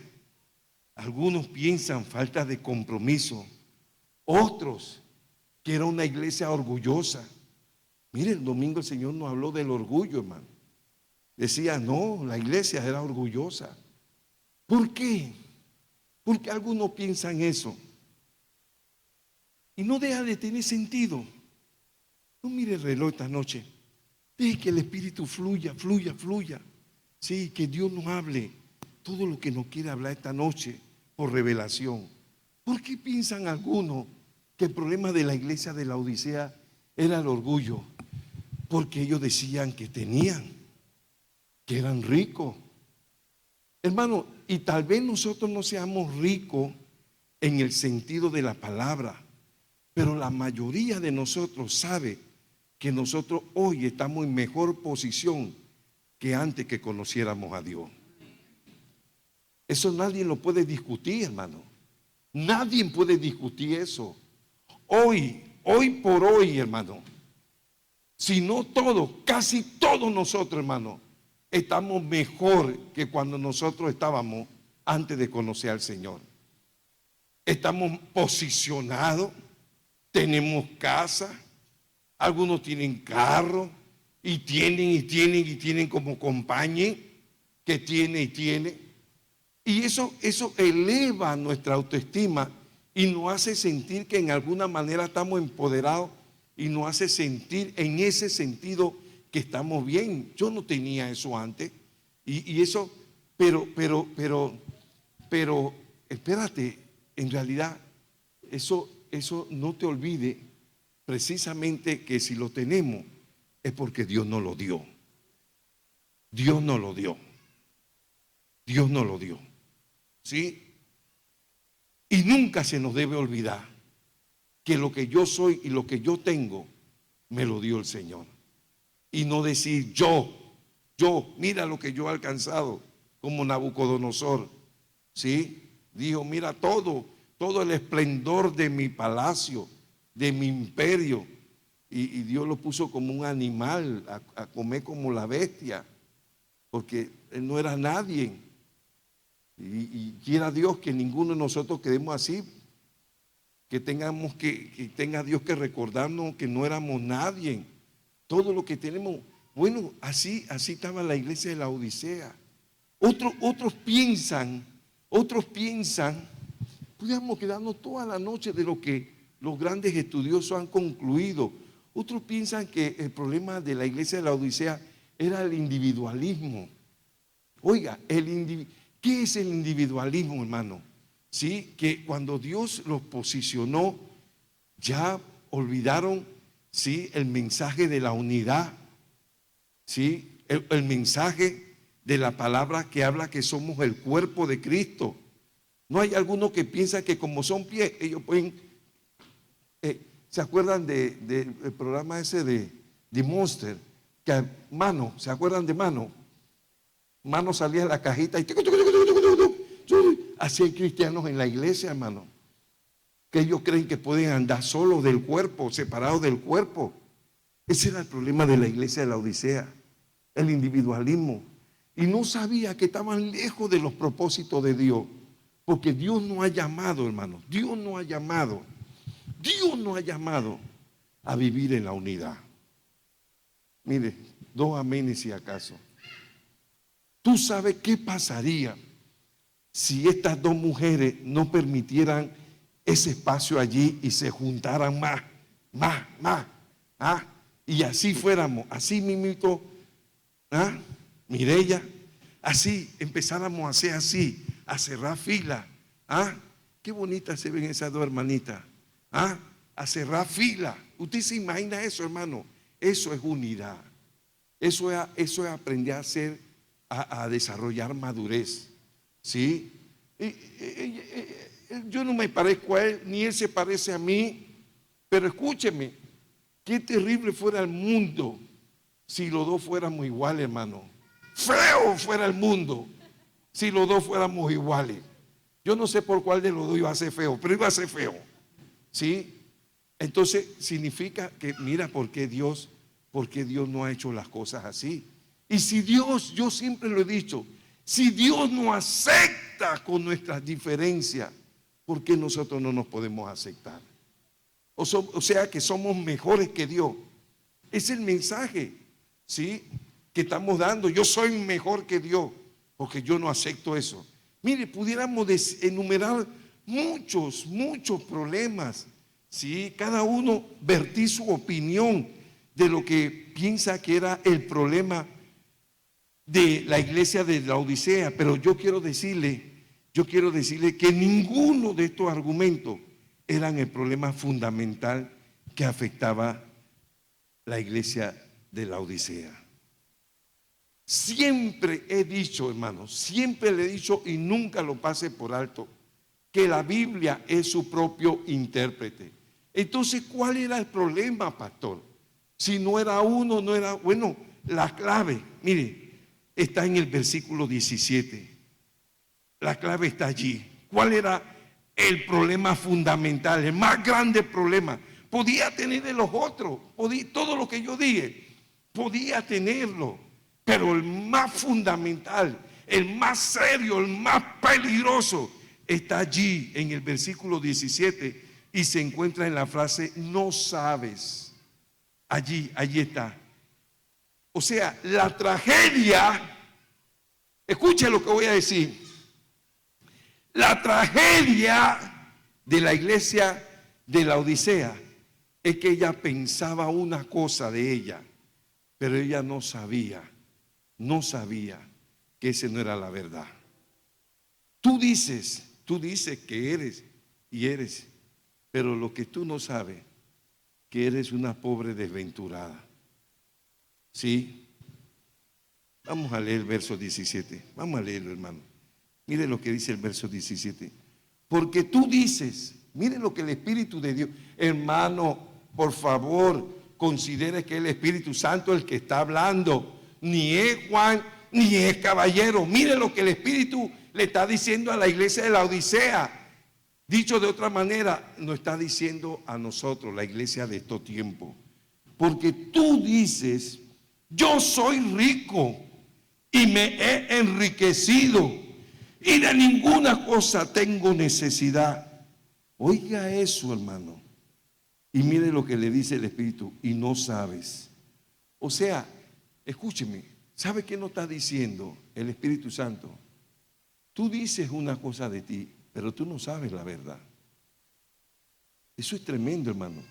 Algunos piensan falta de compromiso. Otros que era una iglesia orgullosa. Mire, el domingo el Señor nos habló del orgullo, hermano. Decía, no, la iglesia era orgullosa. ¿Por qué? Porque algunos piensan eso. Y no deja de tener sentido. No mire el reloj esta noche. Deje que el Espíritu fluya, fluya, fluya. Sí, que Dios nos hable todo lo que nos quiere hablar esta noche por revelación. ¿Por qué piensan algunos que el problema de la iglesia de la Odisea era el orgullo? Porque ellos decían que tenían, que eran ricos. Hermano, y tal vez nosotros no seamos ricos en el sentido de la palabra, pero la mayoría de nosotros sabe que nosotros hoy estamos en mejor posición que antes que conociéramos a Dios. Eso nadie lo puede discutir, hermano. Nadie puede discutir eso. Hoy por hoy, hermano, si no todos, casi todos nosotros, hermano, estamos mejor que cuando nosotros estábamos antes de conocer al Señor. Estamos posicionados, tenemos casa, algunos tienen carro y tienen como compañía que tiene y tiene. Y eso eleva nuestra autoestima y nos hace sentir que en alguna manera estamos empoderados y nos hace sentir en ese sentido que estamos bien. Yo no tenía eso antes. Y eso, pero, espérate, en realidad, eso no te olvide precisamente que si lo tenemos es porque Dios nos lo dio. Dios nos lo dio. Dios nos lo dio. ¿Sí? Y nunca se nos debe olvidar que lo que yo soy y lo que yo tengo me lo dio el Señor. Y no decir yo, mira lo que yo he alcanzado, como Nabucodonosor. ¿Sí? Dijo, mira todo el esplendor de mi palacio, de mi imperio. Y Dios lo puso como un animal, a comer como la bestia, porque él no era nadie. Y quiera Dios que ninguno de nosotros quedemos así, que tenga Dios que recordarnos que no éramos nadie. Todo lo que tenemos, bueno, así estaba la iglesia de la Odisea. Otros piensan, podríamos quedarnos toda la noche de lo que los grandes estudiosos han concluido. Otros piensan que el problema de la iglesia de la Odisea era el individualismo. Oiga, ¿qué es el individualismo, hermano? Sí, que cuando Dios los posicionó, ya olvidaron, sí, el mensaje de la unidad, sí, el mensaje de la palabra que habla que somos el cuerpo de Cristo. No hay algunos que piensan que como son pies, ellos pueden. ¿Se acuerdan del programa ese de Monster? Que Mano, ¿se acuerdan de Mano? Mano salía de la cajita y así hay cristianos en la iglesia, hermano, que ellos creen que pueden andar solos del cuerpo, separados del cuerpo. Ese era el problema de la iglesia de la Odisea, el individualismo. Y no sabía que estaban lejos de los propósitos de Dios, porque Dios no ha llamado, hermano, Dios no ha llamado a vivir en la unidad. Mire, 2 amenes si acaso. ¿Tú sabes qué pasaría si estas 2 mujeres no permitieran ese espacio allí y se juntaran más? Y así fuéramos, así mismito, Mireya, así empezáramos a hacer así, a cerrar fila. Qué bonitas se ven esas 2 hermanitas. A cerrar fila. ¿Usted se imagina eso, hermano? Eso es unidad. Eso es aprender a hacer, a desarrollar madurez. ¿Sí? Yo no me parezco a él, ni él se parece a mí. Pero escúcheme, qué terrible fuera el mundo si los 2 fuéramos iguales, hermano. Feo fuera el mundo si los 2 fuéramos iguales. Yo no sé por cuál de los 2 iba a ser feo, pero iba a ser feo. ¿Sí? Entonces significa que mira por qué Dios no ha hecho las cosas así. Y si Dios, yo siempre lo he dicho, si Dios no acepta con nuestras diferencias, ¿por qué nosotros no nos podemos aceptar? O sea que somos mejores que Dios. Es el mensaje, ¿sí?, que estamos dando. Yo soy mejor que Dios, porque yo no acepto eso. Mire, pudiéramos enumerar muchos problemas, ¿sí? Cada uno vertir su opinión de lo que piensa que era el problema de la iglesia de la Odisea, pero yo quiero decirle que ninguno de estos argumentos eran el problema fundamental que afectaba la iglesia de la Odisea. Siempre he dicho, hermanos, siempre le he dicho y nunca lo pase por alto, que la Biblia es su propio intérprete. Entonces, ¿cuál era el problema, pastor? Si no era uno, no era, bueno, la clave, mire, está en el versículo 17. La clave está allí. ¿Cuál era el problema fundamental, el más grande problema? Podía tener de los otros, todo lo que yo dije, podía tenerlo, pero el más fundamental, el más serio, el más peligroso, está allí en el versículo 17 y se encuentra en la frase no sabes. Allí está. O sea, la tragedia, escuche lo que voy a decir. La tragedia de la iglesia de la Odisea es que ella pensaba una cosa de ella, pero ella no sabía que esa no era la verdad. Tú dices que eres y eres, pero lo que tú no sabes, que eres una pobre desventurada. ¿Sí? Vamos a leer el verso 17. Vamos a leerlo, hermano. Mire lo que dice el verso 17. Porque tú dices, mire lo que el Espíritu de Dios, hermano, por favor, considere que es el Espíritu Santo el que está hablando. Ni es Juan, ni es caballero. Mire lo que el Espíritu le está diciendo a la iglesia de la Odisea. Dicho de otra manera, nos está diciendo a nosotros, la iglesia de estos tiempos. Porque tú dices, yo soy rico y me he enriquecido y de ninguna cosa tengo necesidad. Oiga eso, hermano. Y mire lo que le dice el Espíritu, y no sabes. O sea, escúcheme, ¿sabe qué nos está diciendo el Espíritu Santo? Tú dices una cosa de ti, pero tú no sabes la verdad. Eso es tremendo, hermano.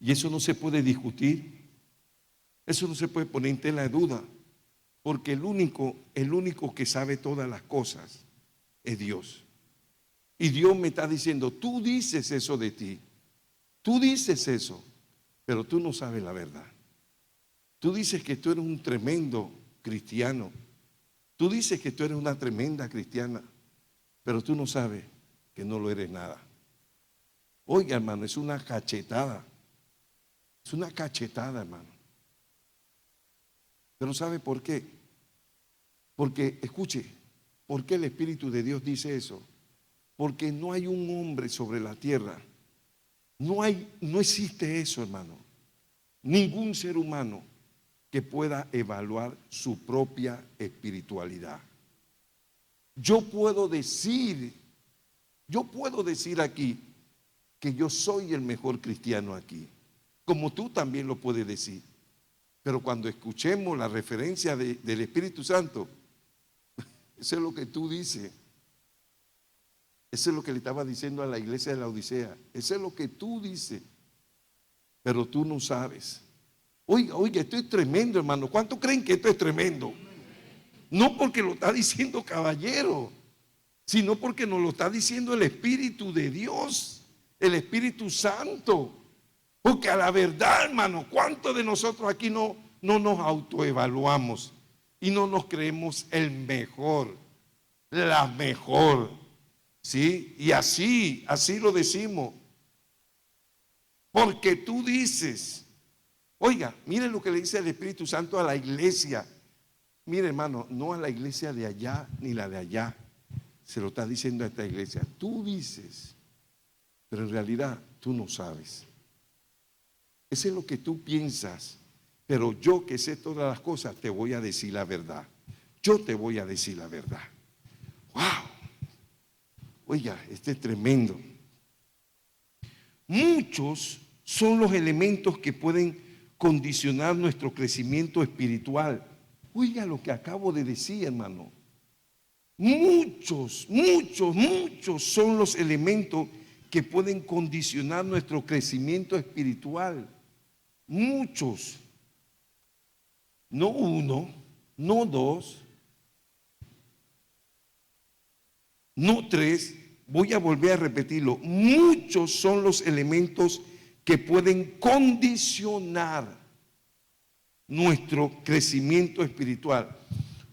Y eso no se puede discutir. Eso no se puede poner en tela de duda. Porque el único que sabe todas las cosas es Dios. Y Dios me está diciendo, tú dices eso de ti. Tú dices eso, pero tú no sabes la verdad. Tú dices que tú eres un tremendo cristiano. Tú dices que tú eres una tremenda cristiana, pero tú no sabes que no lo eres nada. Oiga, hermano, es una cachetada. Es una cachetada, hermano. Pero ¿sabe por qué? Porque, escuche, ¿por qué el Espíritu de Dios dice eso? Porque no hay un hombre sobre la tierra. No existe eso, hermano. Ningún ser humano que pueda evaluar su propia espiritualidad. Yo puedo decir aquí que yo soy el mejor cristiano aquí, como tú también lo puedes decir. Pero cuando escuchemos la referencia del Espíritu Santo, eso es lo que tú dices. Eso es lo que le estaba diciendo a la iglesia de la Odisea. Eso es lo que tú dices, pero tú no sabes. Oiga, esto es tremendo, hermano. ¿Cuántos creen que esto es tremendo? No porque lo está diciendo caballero, sino porque nos lo está diciendo el Espíritu de Dios, el Espíritu Santo. Porque a la verdad, hermano, ¿cuántos de nosotros aquí no nos autoevaluamos y no nos creemos el mejor, la mejor? ¿Sí? Y así lo decimos. Porque tú dices, oiga, mire lo que le dice el Espíritu Santo a la iglesia. Mire, hermano, no a la iglesia de allá ni la de allá. Se lo está diciendo a esta iglesia. Tú dices, pero en realidad tú no sabes. Eso es lo que tú piensas. Pero yo que sé todas las cosas, te voy a decir la verdad. Yo te voy a decir la verdad. ¡Wow! Oiga, este es tremendo. Muchos son los elementos que pueden condicionar nuestro crecimiento espiritual. Oiga lo que acabo de decir, hermano. Muchos son los elementos que pueden condicionar nuestro crecimiento espiritual. Muchos. No uno, no dos, no tres. Voy a volver a repetirlo. Muchos son los elementos que pueden condicionar nuestro crecimiento espiritual.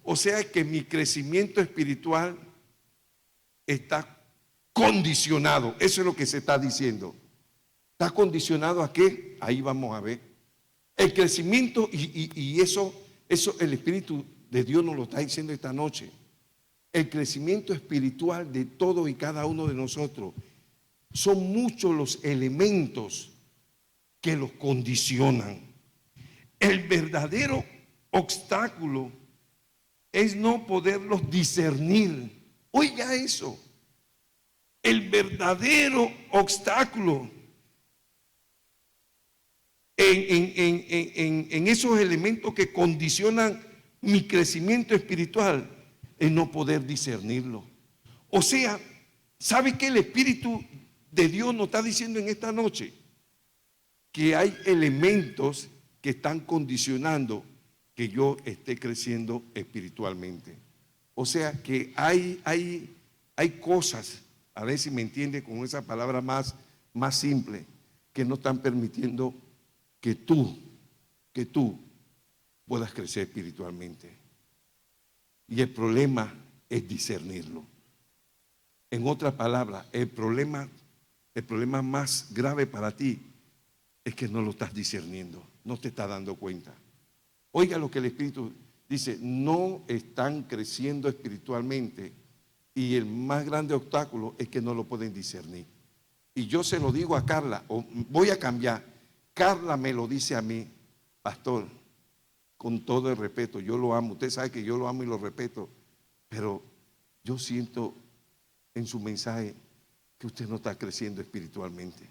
O sea que mi crecimiento espiritual está condicionado. Eso es lo que se está diciendo. ¿Está condicionado a qué? Ahí vamos a ver. El crecimiento y eso el Espíritu de Dios nos lo está diciendo esta noche. El crecimiento espiritual de todos y cada uno de nosotros, son muchos los elementos que los condicionan. El verdadero obstáculo es no poderlos discernir. Oiga eso. El verdadero obstáculo en esos elementos que condicionan mi crecimiento espiritual es no poder discernirlo. O sea, ¿sabe qué el Espíritu de Dios nos está diciendo en esta noche? Que hay elementos que están condicionando que yo esté creciendo espiritualmente. O sea que hay cosas, a ver si me entiende con esa palabra más simple, que no están permitiendo que tú puedas crecer espiritualmente. Y el problema es discernirlo. En otras palabras, el problema más grave para ti es que no lo estás discerniendo, no te estás dando cuenta. Oiga lo que el Espíritu dice, no están creciendo espiritualmente y el más grande obstáculo es que no lo pueden discernir. Y yo se lo digo a Carla, o voy a cambiar, Carla me lo dice a mí, pastor, con todo el respeto, yo lo amo, usted sabe que yo lo amo y lo respeto, pero yo siento en su mensaje que usted no está creciendo espiritualmente.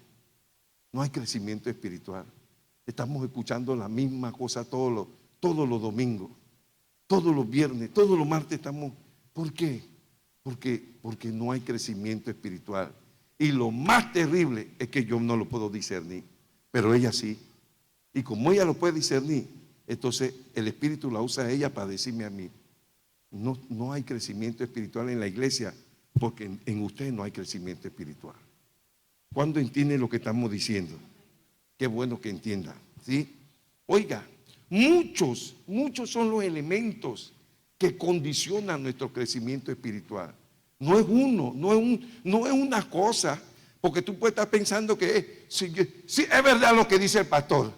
No hay crecimiento espiritual. Estamos escuchando la misma cosa todos los domingos, todos los viernes, todos los martes estamos. ¿Por qué? Porque no hay crecimiento espiritual. Y lo más terrible es que yo no lo puedo discernir, pero ella sí. Y como ella lo puede discernir, entonces el Espíritu la usa a ella para decirme a mí, no hay crecimiento espiritual en la iglesia porque en usted no hay crecimiento espiritual. ¿Cuándo entiende lo que estamos diciendo? Qué bueno que entienda, ¿sí? Oiga, muchos son los elementos que condicionan nuestro crecimiento espiritual. No es uno, no es una cosa, porque tú puedes estar pensando que sí, es verdad lo que dice el pastor.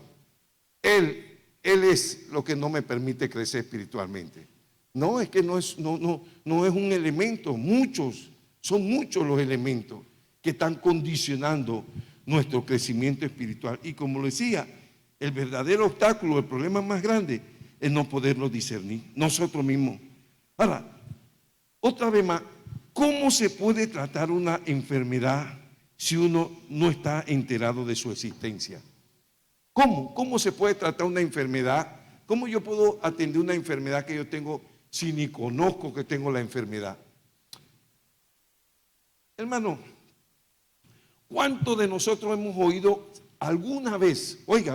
Él es lo que no me permite crecer espiritualmente. No, es que no es un elemento, son muchos los elementos que están condicionando nuestro crecimiento espiritual. Y como lo decía, el verdadero obstáculo, el problema más grande es no poderlo discernir nosotros mismos. Ahora, otra vez más, ¿cómo se puede tratar una enfermedad si uno no está enterado de su existencia? ¿Cómo se puede tratar una enfermedad? ¿Cómo yo puedo atender una enfermedad que yo tengo si ni conozco que tengo la enfermedad? Hermano, ¿cuántos de nosotros hemos oído alguna vez? Oiga,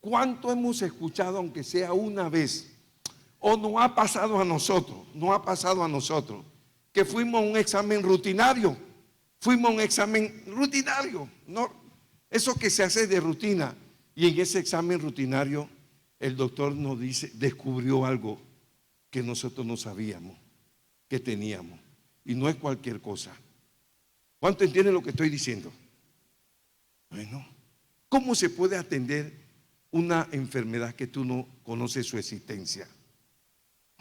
¿cuánto hemos escuchado aunque sea una vez? ¿O no ha pasado a nosotros? No ha pasado a nosotros que fuimos a un examen rutinario. No, eso que se hace de rutina. Y en ese examen rutinario el doctor nos dice, descubrió algo que nosotros no sabíamos que teníamos. Y no es cualquier cosa. ¿Cuánto entienden lo que estoy diciendo? Bueno, ¿cómo se puede atender una enfermedad que tú no conoces su existencia?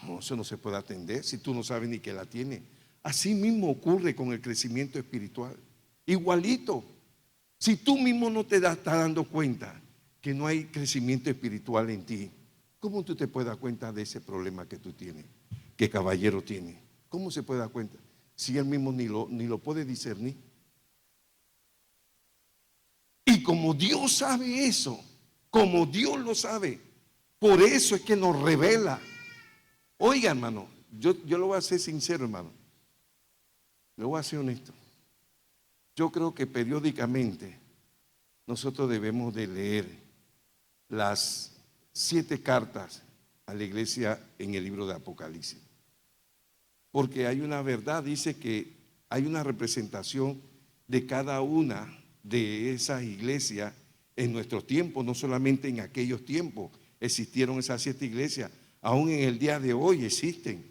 No, eso no se puede atender si tú no sabes ni que la tiene. Así mismo ocurre con el crecimiento espiritual. Igualito. Si tú mismo no te estás dando cuenta que no hay crecimiento espiritual en ti, ¿cómo tú te puedes dar cuenta de ese problema que tú tienes, que caballero tiene? ¿Cómo se puede dar cuenta? Si él mismo ni lo puede discernir. Y como Dios sabe eso, como Dios lo sabe, por eso es que nos revela. Oiga, hermano, yo lo voy a ser sincero, hermano. Le voy a ser honesto. Yo creo que periódicamente nosotros debemos de leer las 7 cartas a la iglesia en el libro de Apocalipsis. Porque hay una verdad, dice que hay una representación de cada una de esas iglesias en nuestro tiempo, no solamente en aquellos tiempos existieron esas 7 iglesias, aún en el día de hoy existen,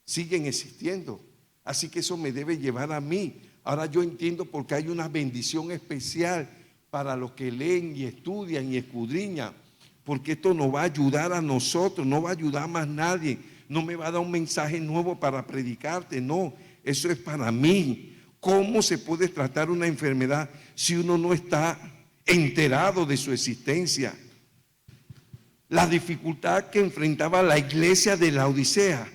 siguen existiendo. Así que eso me debe llevar a mí. Ahora yo entiendo por qué hay una bendición especial para los que leen y estudian y escudriñan, porque esto nos va a ayudar a nosotros, no va a ayudar a más nadie. No me va a dar un mensaje nuevo para predicarte, no, eso es para mí. ¿Cómo se puede tratar una enfermedad si uno no está enterado de su existencia? La dificultad que enfrentaba la iglesia de Laodicea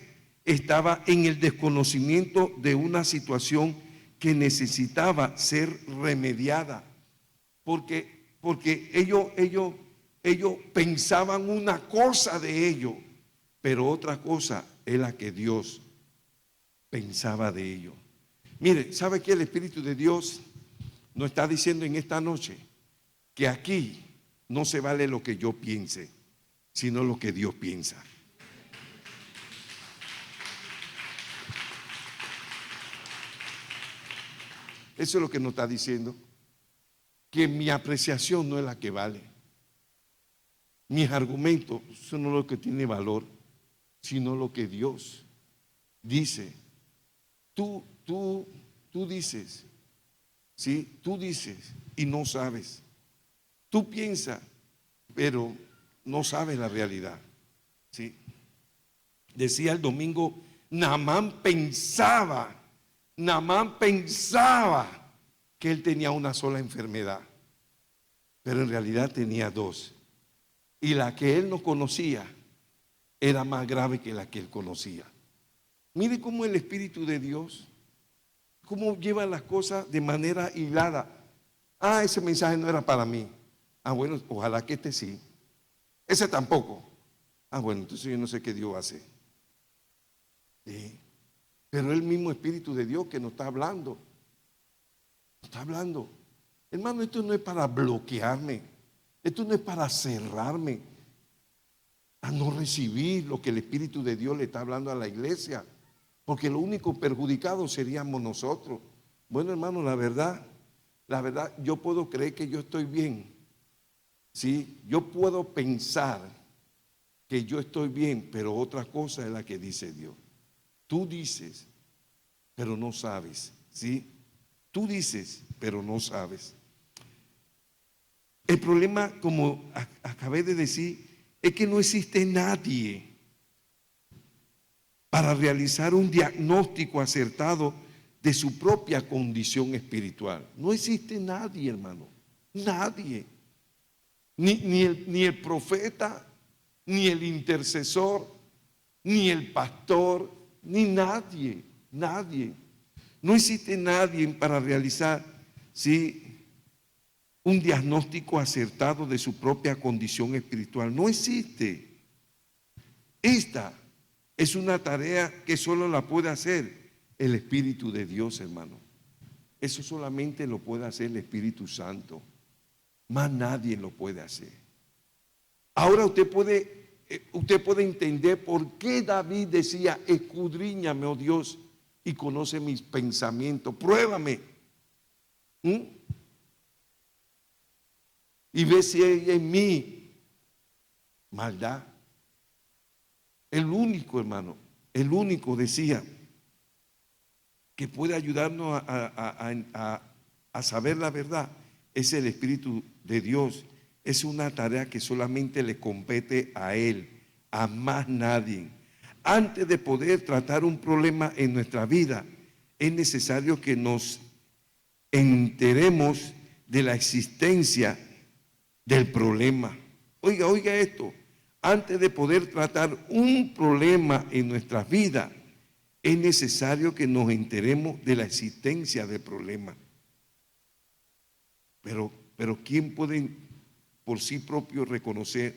estaba en el desconocimiento de una situación que necesitaba ser remediada, porque ellos pensaban una cosa de ellos, pero otra cosa es la que Dios pensaba de ellos. Mire, ¿sabe qué? El Espíritu de Dios nos está diciendo en esta noche que aquí no se vale lo que yo piense, sino lo que Dios piensa. Eso es lo que nos está diciendo, que mi apreciación no es la que vale. Mis argumentos son no lo que tiene valor, sino lo que Dios dice. Tú dices, ¿sí? Tú dices y no sabes. Tú piensas, pero no sabes la realidad, ¿sí? Decía el domingo, Naamán pensaba que él tenía una sola enfermedad, pero en realidad tenía 2. Y la que él no conocía era más grave que la que él conocía. Mire cómo el Espíritu de Dios, cómo lleva las cosas de manera hilada. Ah, ese mensaje no era para mí. Ah, bueno, ojalá que este sí. Ese tampoco. Ah, bueno, entonces yo no sé qué Dios hace. Sí. Pero el mismo Espíritu de Dios que nos está hablando. está hablando. Hermano, esto no es para bloquearme. Esto no es para cerrarme a no recibir lo que el Espíritu de Dios le está hablando a la iglesia. Porque lo único perjudicado seríamos nosotros. Bueno, hermano, la verdad, yo puedo creer que yo estoy bien. Sí, yo puedo pensar que yo estoy bien, pero otra cosa es la que dice Dios. Tú dices, pero no sabes, ¿sí? Tú dices, pero no sabes. El problema, como acabé de decir, es que no existe nadie para realizar un diagnóstico acertado de su propia condición espiritual. No existe nadie, hermano, nadie. Ni el profeta, ni el intercesor, ni el pastor, ni nadie. No existe nadie para realizar, ¿sí?, un diagnóstico acertado de su propia condición espiritual. No existe. Esta es una tarea que solo la puede hacer el Espíritu de Dios, hermano. Eso solamente lo puede hacer el Espíritu Santo. Más nadie lo puede hacer. Ahora usted puede entender por qué David decía: escudriñame, oh Dios, y conoce mis pensamientos. Pruébame. Y ve si hay en mí maldad. El único, hermano, el único, decía, que puede ayudarnos a saber la verdad es el Espíritu de Dios. Es una tarea que solamente le compete a Él, a más nadie. Antes de poder tratar un problema en nuestra vida, es necesario que nos enteremos de la existencia del problema. Oiga esto, antes de poder tratar un problema en nuestra vida, es necesario que nos enteremos de la existencia del problema. Pero ¿quién puede por sí propio reconocer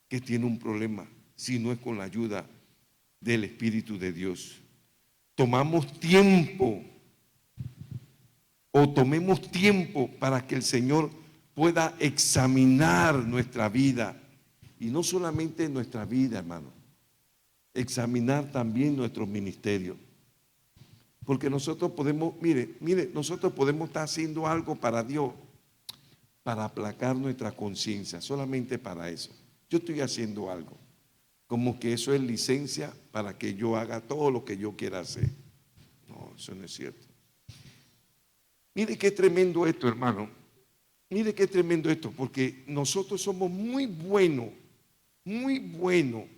que tiene un problema si no es con la ayuda del Espíritu de Dios? Tomemos tiempo para que el Señor pueda examinar nuestra vida. Y no solamente nuestra vida, hermano, examinar también nuestro ministerio. Porque nosotros podemos, mire, nosotros podemos estar haciendo algo para Dios, para aplacar nuestra conciencia, solamente para eso. Yo estoy haciendo algo, como que eso es licencia para que yo haga todo lo que yo quiera hacer. No, eso no es cierto. Mire qué tremendo esto, hermano. Mire qué tremendo esto, porque nosotros somos muy buenos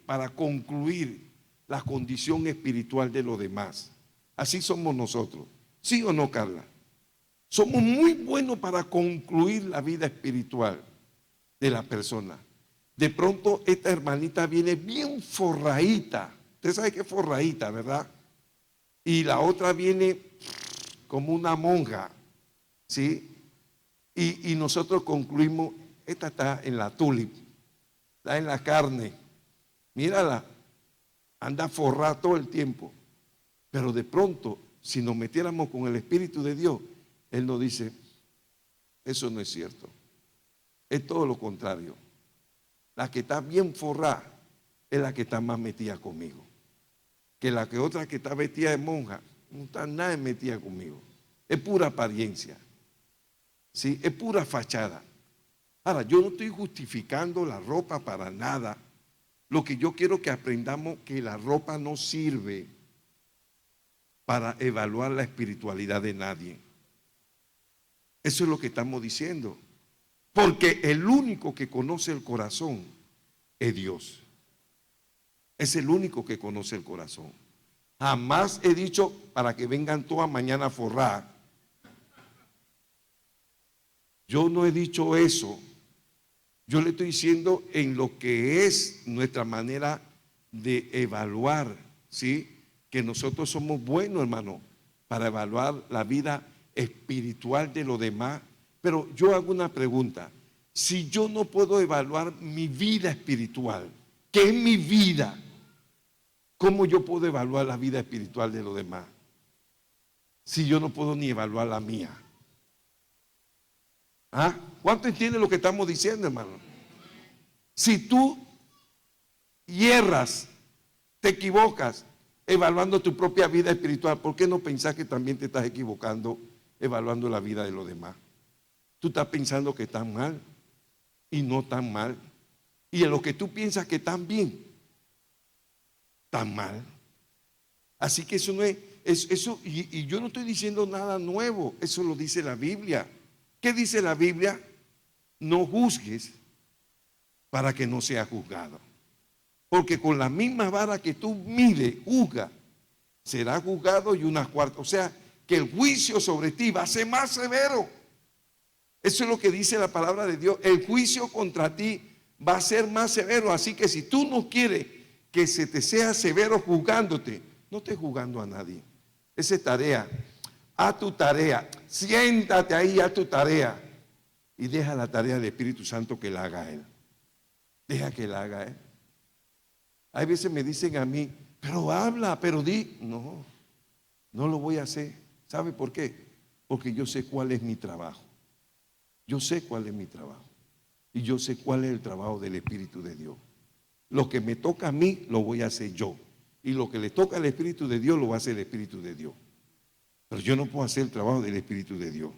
para concluir la condición espiritual de los demás. Así somos nosotros. ¿Sí o no, Carla? Somos muy buenos para concluir la vida espiritual de la persona. De pronto esta hermanita viene bien forradita. Usted sabe que es forradita, ¿verdad? Y la otra viene como una monja, ¿sí? Y nosotros concluimos: esta está en la tulip, está en la carne. Mírala, anda forrada todo el tiempo. Pero de pronto, si nos metiéramos con el Espíritu de Dios, Él nos dice: eso no es cierto. Es todo lo contrario. La que está bien forrada es la que está más metida conmigo. Que la que otra que está vestida de monja no está nada metida conmigo. Es pura apariencia. ¿Sí? Es pura fachada. Ahora, yo no estoy justificando la ropa para nada. Lo que yo quiero que aprendamos que la ropa no sirve para evaluar la espiritualidad de nadie. Eso es lo que estamos diciendo. Porque el único que conoce el corazón es Dios. Es el único que conoce el corazón. Jamás he dicho para que vengan todas mañana a forrar. Yo no he dicho eso. Yo le estoy diciendo en lo que es nuestra manera de evaluar, ¿sí? Que nosotros somos buenos, hermano, para evaluar la vida espiritual de los demás. Pero yo hago una pregunta: si yo no puedo evaluar mi vida espiritual, ¿qué es mi vida? ¿Cómo yo puedo evaluar la vida espiritual de los demás? Si yo no puedo ni evaluar la mía. ¿Ah? ¿Cuánto entiende lo que estamos diciendo, hermano? Si tú hierras, te equivocas evaluando tu propia vida espiritual, ¿por qué no pensás que también te estás equivocando evaluando la vida de los demás? Tú estás pensando que están mal y no tan mal. Y en lo que tú piensas que están bien, tan mal. Así que eso no es, eso, y yo no estoy diciendo nada nuevo, eso lo dice la Biblia. ¿Qué dice la Biblia? No juzgues para que no seas juzgado. Porque con la misma vara que tú mides, juzga, será juzgado y unas cuartas. O sea, que el juicio sobre ti va a ser más severo. Eso es lo que dice la palabra de Dios. El juicio contra ti va a ser más severo. Así que si tú no quieres que se te sea severo juzgándote, no estés juzgando a nadie. Esa es tarea. Haz tu tarea. Siéntate ahí, haz tu tarea. Y deja la tarea del Espíritu Santo que la haga Él. Deja que la haga Él. Hay veces me dicen a mí, pero habla, pero di. No, no lo voy a hacer. ¿Sabe por qué? Porque yo sé cuál es mi trabajo. Yo sé cuál es mi trabajo. Y yo sé cuál es el trabajo del Espíritu de Dios. Lo que me toca a mí, lo voy a hacer yo. Y lo que le toca al Espíritu de Dios, lo va a hacer el Espíritu de Dios. Pero yo no puedo hacer el trabajo del Espíritu de Dios.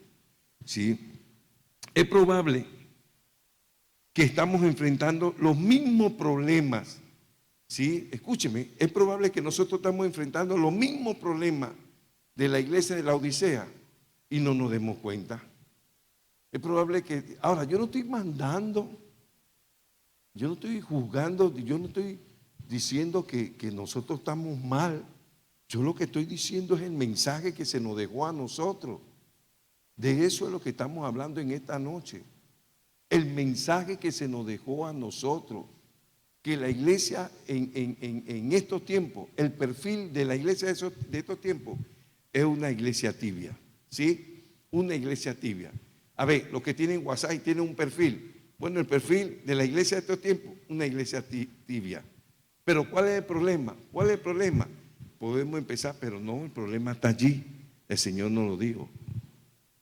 ¿Sí? Es probable que estamos enfrentando los mismos problemas. ¿Sí? Escúcheme, es probable que nosotros estamos enfrentando los mismos problemas de la iglesia de la Odisea y no nos demos cuenta. Es probable que, ahora, yo no estoy mandando, yo no estoy juzgando, yo no estoy diciendo que nosotros estamos mal. Yo lo que estoy diciendo es el mensaje que se nos dejó a nosotros. De eso es lo que estamos hablando en esta noche. El mensaje que se nos dejó a nosotros. Que la iglesia en estos tiempos, el perfil de la iglesia de estos tiempos es una iglesia tibia. ¿Sí? Una iglesia tibia. A ver, los que tienen WhatsApp y tienen un perfil. Bueno, el perfil de la iglesia de estos tiempos, una iglesia tibia. Pero ¿cuál es el problema? ¿Cuál es el problema? Podemos empezar, pero no, el problema está allí. El Señor nos lo dijo.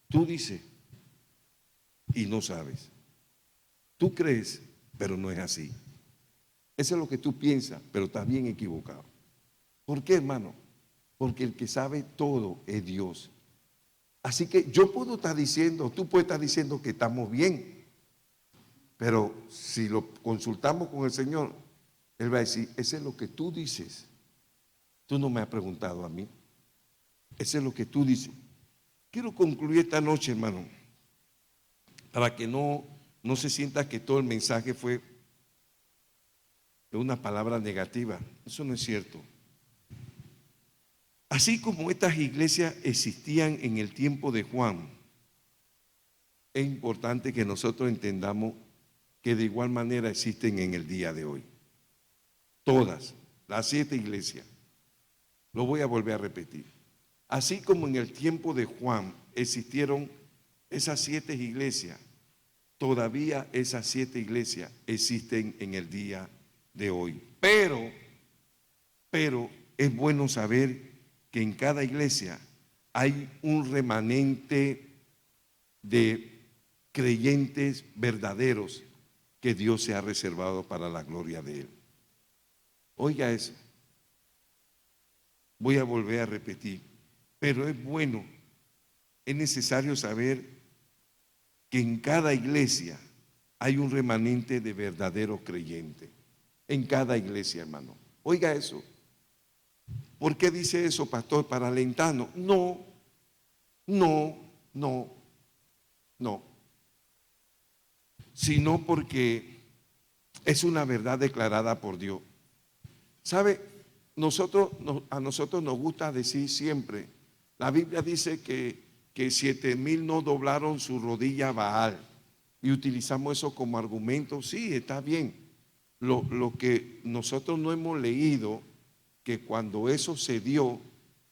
Tú dices y no sabes. Tú crees, pero no es así. Eso es lo que tú piensas, pero estás bien equivocado. ¿Por qué, hermano? Porque el que sabe todo es Dios. Así que yo puedo estar diciendo, tú puedes estar diciendo que estamos bien, pero si lo consultamos con el Señor, Él va a decir, ese es lo que tú dices. Tú no me has preguntado a mí. Ese es lo que tú dices. Quiero concluir esta noche, hermano, para que no se sienta que todo el mensaje fue una palabra negativa. Eso no es cierto. Así como estas iglesias existían en el tiempo de Juan, es importante que nosotros entendamos que de igual manera existen en el día de hoy. Todas, las 7 iglesias. Lo voy a volver a repetir. Así como en el tiempo de Juan existieron esas 7 iglesias, todavía esas 7 iglesias existen en el día de hoy. Pero es bueno saber que en cada iglesia hay un remanente de creyentes verdaderos que Dios se ha reservado para la gloria de Él. Oiga eso. Voy a volver a repetir. Pero es bueno, es necesario saber que en cada iglesia hay un remanente de verdaderos creyentes. En cada iglesia, hermano. Oiga eso. ¿Por qué dice eso, pastor? ¿Para alentarnos? No. Sino porque es una verdad declarada por Dios. ¿Sabe? A nosotros nos gusta decir siempre, la Biblia dice que 7,000 no doblaron su rodilla a Baal. Y utilizamos eso como argumento. Sí, está bien. Lo que nosotros no hemos leído, que cuando eso se dio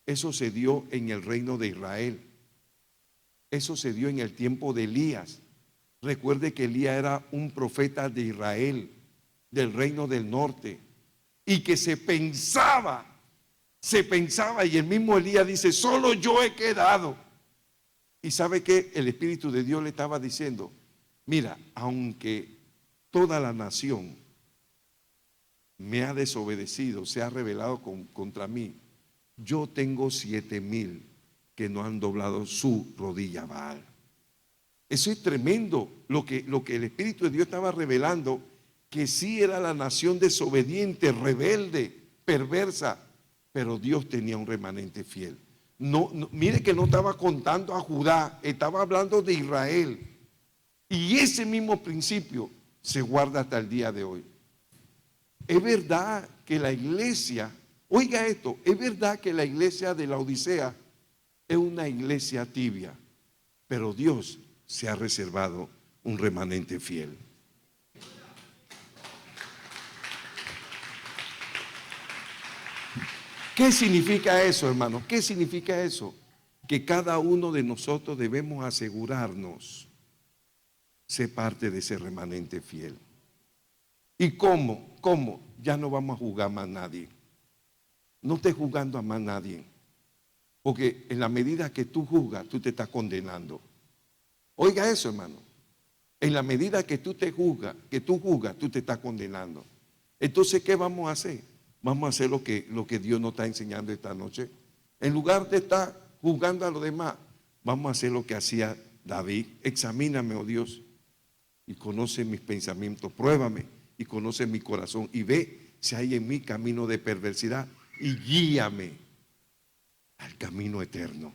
en el reino de Israel. Eso se dio en el tiempo de Elías. Recuerde que Elías era un profeta de Israel, del reino del norte, y que se pensaba, y el mismo Elías dice, solo yo he quedado. Y sabe que el Espíritu de Dios le estaba diciendo, mira, aunque toda la nación me ha desobedecido, se ha rebelado contra mí, yo tengo 7,000 que no han doblado su rodilla a Baal. Eso es tremendo, lo que el Espíritu de Dios estaba revelando, que sí era la nación desobediente, rebelde, perversa, pero Dios tenía un remanente fiel. Mire que no estaba contando a Judá, estaba hablando de Israel. Y ese mismo principio se guarda hasta el día de hoy. Es verdad que la iglesia, oiga esto, es verdad que la iglesia de la Odisea es una iglesia tibia, pero Dios se ha reservado un remanente fiel. ¿Qué significa eso, hermano? ¿Qué significa eso? Que cada uno de nosotros debemos asegurarnos ser parte de ese remanente fiel. ¿Y cómo? ¿Cómo? Ya no vamos a juzgar más a nadie. No estés juzgando a más nadie. Porque en la medida que tú juzgas, tú te estás condenando. Oiga eso, hermano. En la medida que tú juzgas, tú te estás condenando. Entonces, ¿qué vamos a hacer? Vamos a hacer lo que Dios nos está enseñando esta noche. En lugar de estar juzgando a los demás, vamos a hacer lo que hacía David. Examíname, oh Dios, y conoce mis pensamientos. Pruébame y conoce mi corazón. Y ve si hay en mí camino de perversidad. Y guíame al camino eterno.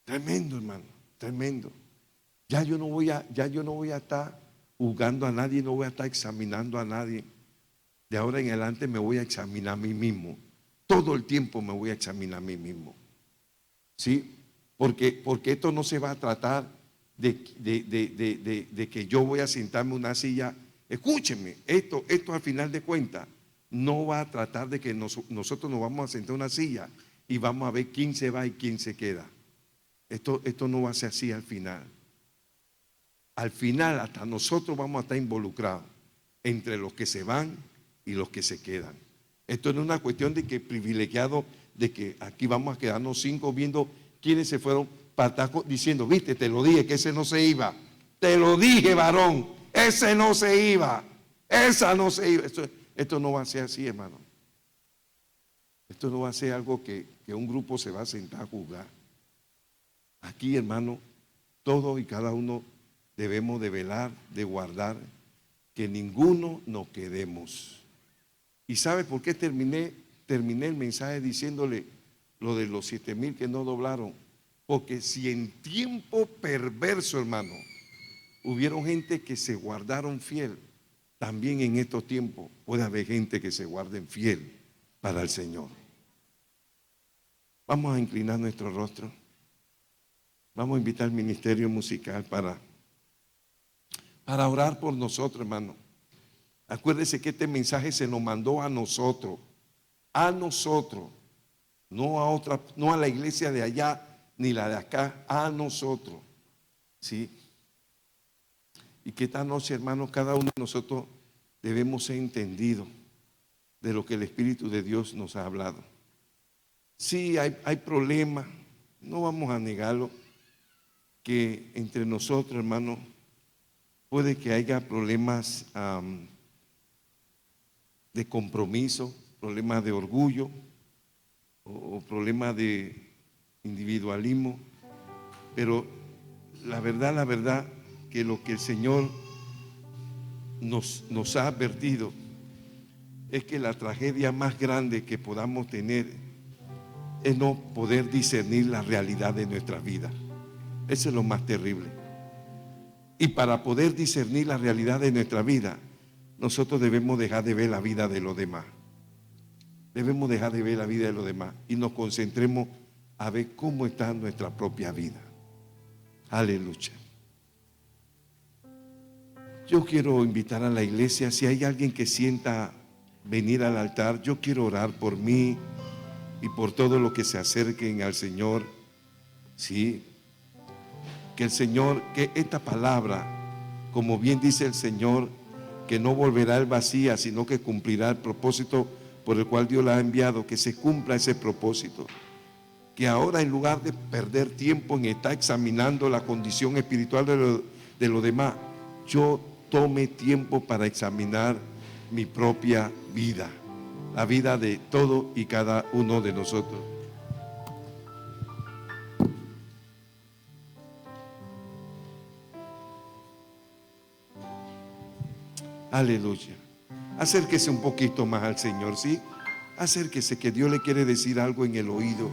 Tremendo, hermano, tremendo. Ya yo no voy a estar juzgando a nadie, no voy a estar examinando a nadie. De ahora en adelante me voy a examinar a mí mismo. Todo el tiempo me voy a examinar a mí mismo. ¿Sí? Porque esto no se va a tratar de que yo voy a sentarme en una silla. Escúcheme, esto al final de cuentas no va a tratar de que nosotros nos vamos a sentar en una silla y vamos a ver quién se va y quién se queda. Esto no va a ser así al final. Al final hasta nosotros vamos a estar involucrados entre los que se van y los que se quedan. Esto no es una cuestión de que privilegiado, de que aquí vamos a quedarnos 5 viendo quiénes se fueron para estar diciendo, viste, te lo dije que ese no se iba. Te lo dije, varón, ese no se iba. Esa no se iba. Esto no va a ser así, hermano. Esto no va a ser algo que un grupo se va a sentar a juzgar. Aquí, hermano, todos y cada uno debemos de velar, de guardar, que ninguno nos quedemos. ¿Y sabe por qué terminé el mensaje diciéndole lo de los 7,000 que no doblaron? Porque si en tiempo perverso, hermano, hubieron gente que se guardaron fiel, también en estos tiempos puede haber gente que se guarden fiel para el Señor. Vamos a inclinar nuestro rostro. Vamos a invitar al ministerio musical para orar por nosotros, hermano. Acuérdese que este mensaje se nos mandó a nosotros, no a otra, no a la iglesia de allá ni la de acá, a nosotros, ¿sí? Y que esta noche, hermano, cada uno de nosotros debemos ser entendidos de lo que el Espíritu de Dios nos ha hablado. Sí, hay problemas, no vamos a negarlo, que entre nosotros, hermano, puede que haya problemas de compromiso, problemas de orgullo o problemas de individualismo, pero la verdad que lo que el Señor nos ha advertido es que la tragedia más grande que podamos tener es no poder discernir la realidad de nuestra vida. Eso es lo más terrible. Y para poder discernir la realidad de nuestra vida, nosotros debemos dejar de ver la vida de los demás. Debemos dejar de ver la vida de los demás y nos concentremos a ver cómo está nuestra propia vida. Aleluya. Yo quiero invitar a la iglesia, si hay alguien que sienta venir al altar, yo quiero orar por mí y por todos los que se acerquen al Señor. Sí, que el Señor, que esta palabra, como bien dice el Señor, que no volverá al vacía, sino que cumplirá el propósito por el cual Dios la ha enviado, que se cumpla ese propósito. que ahora, en lugar de perder tiempo en estar examinando la condición espiritual de los demás, yo tome tiempo para examinar mi propia vida, la vida de todo y cada uno de nosotros. Aleluya. Acérquese un poquito más al Señor, ¿sí? Acérquese, que Dios le quiere decir algo en el oído.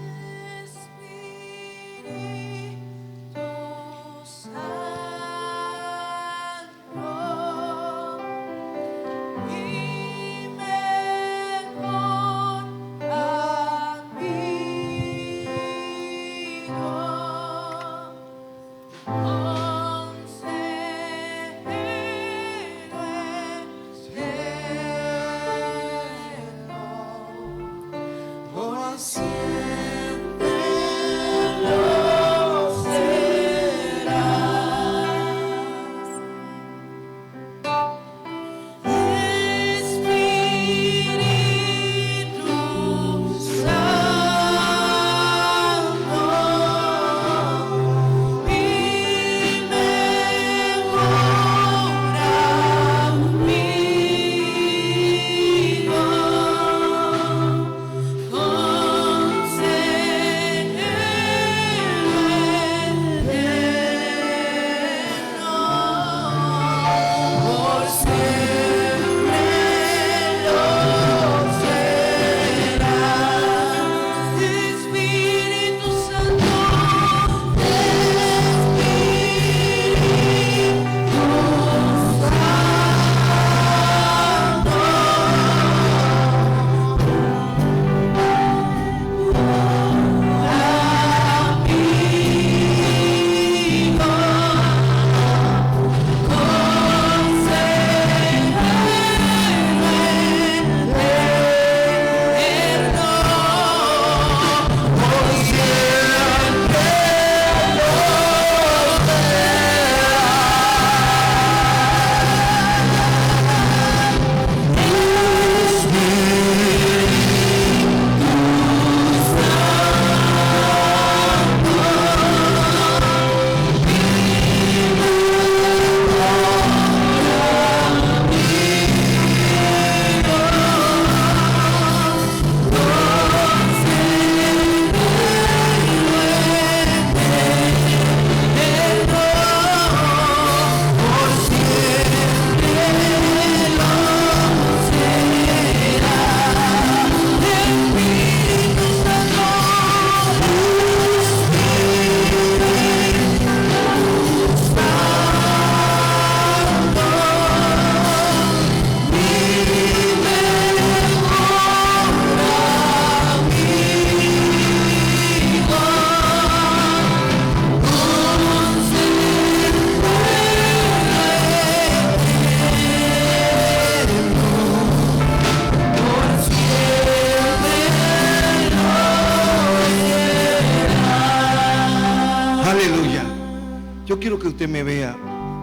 Yo quiero que usted me vea.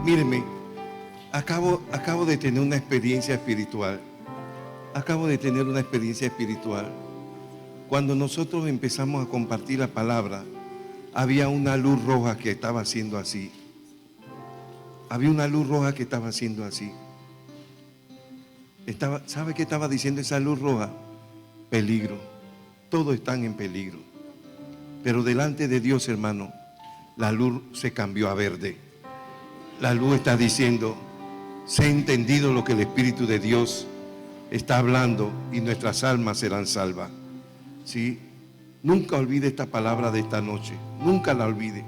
Míreme, acabo de tener una experiencia espiritual. Acabo de tener una experiencia espiritual. Cuando nosotros empezamos a compartir la palabra, había una luz roja que estaba haciendo así. Había una luz roja que estaba haciendo así. ¿Sabe qué estaba diciendo esa luz roja? Peligro. Todos están en peligro. Pero delante de Dios, hermano, la luz se cambió a verde. La luz está diciendo: sé entendido lo que el Espíritu de Dios está hablando y nuestras almas serán salvas. ¿Sí? Nunca olvide esta palabra de esta noche. Nunca la olvide.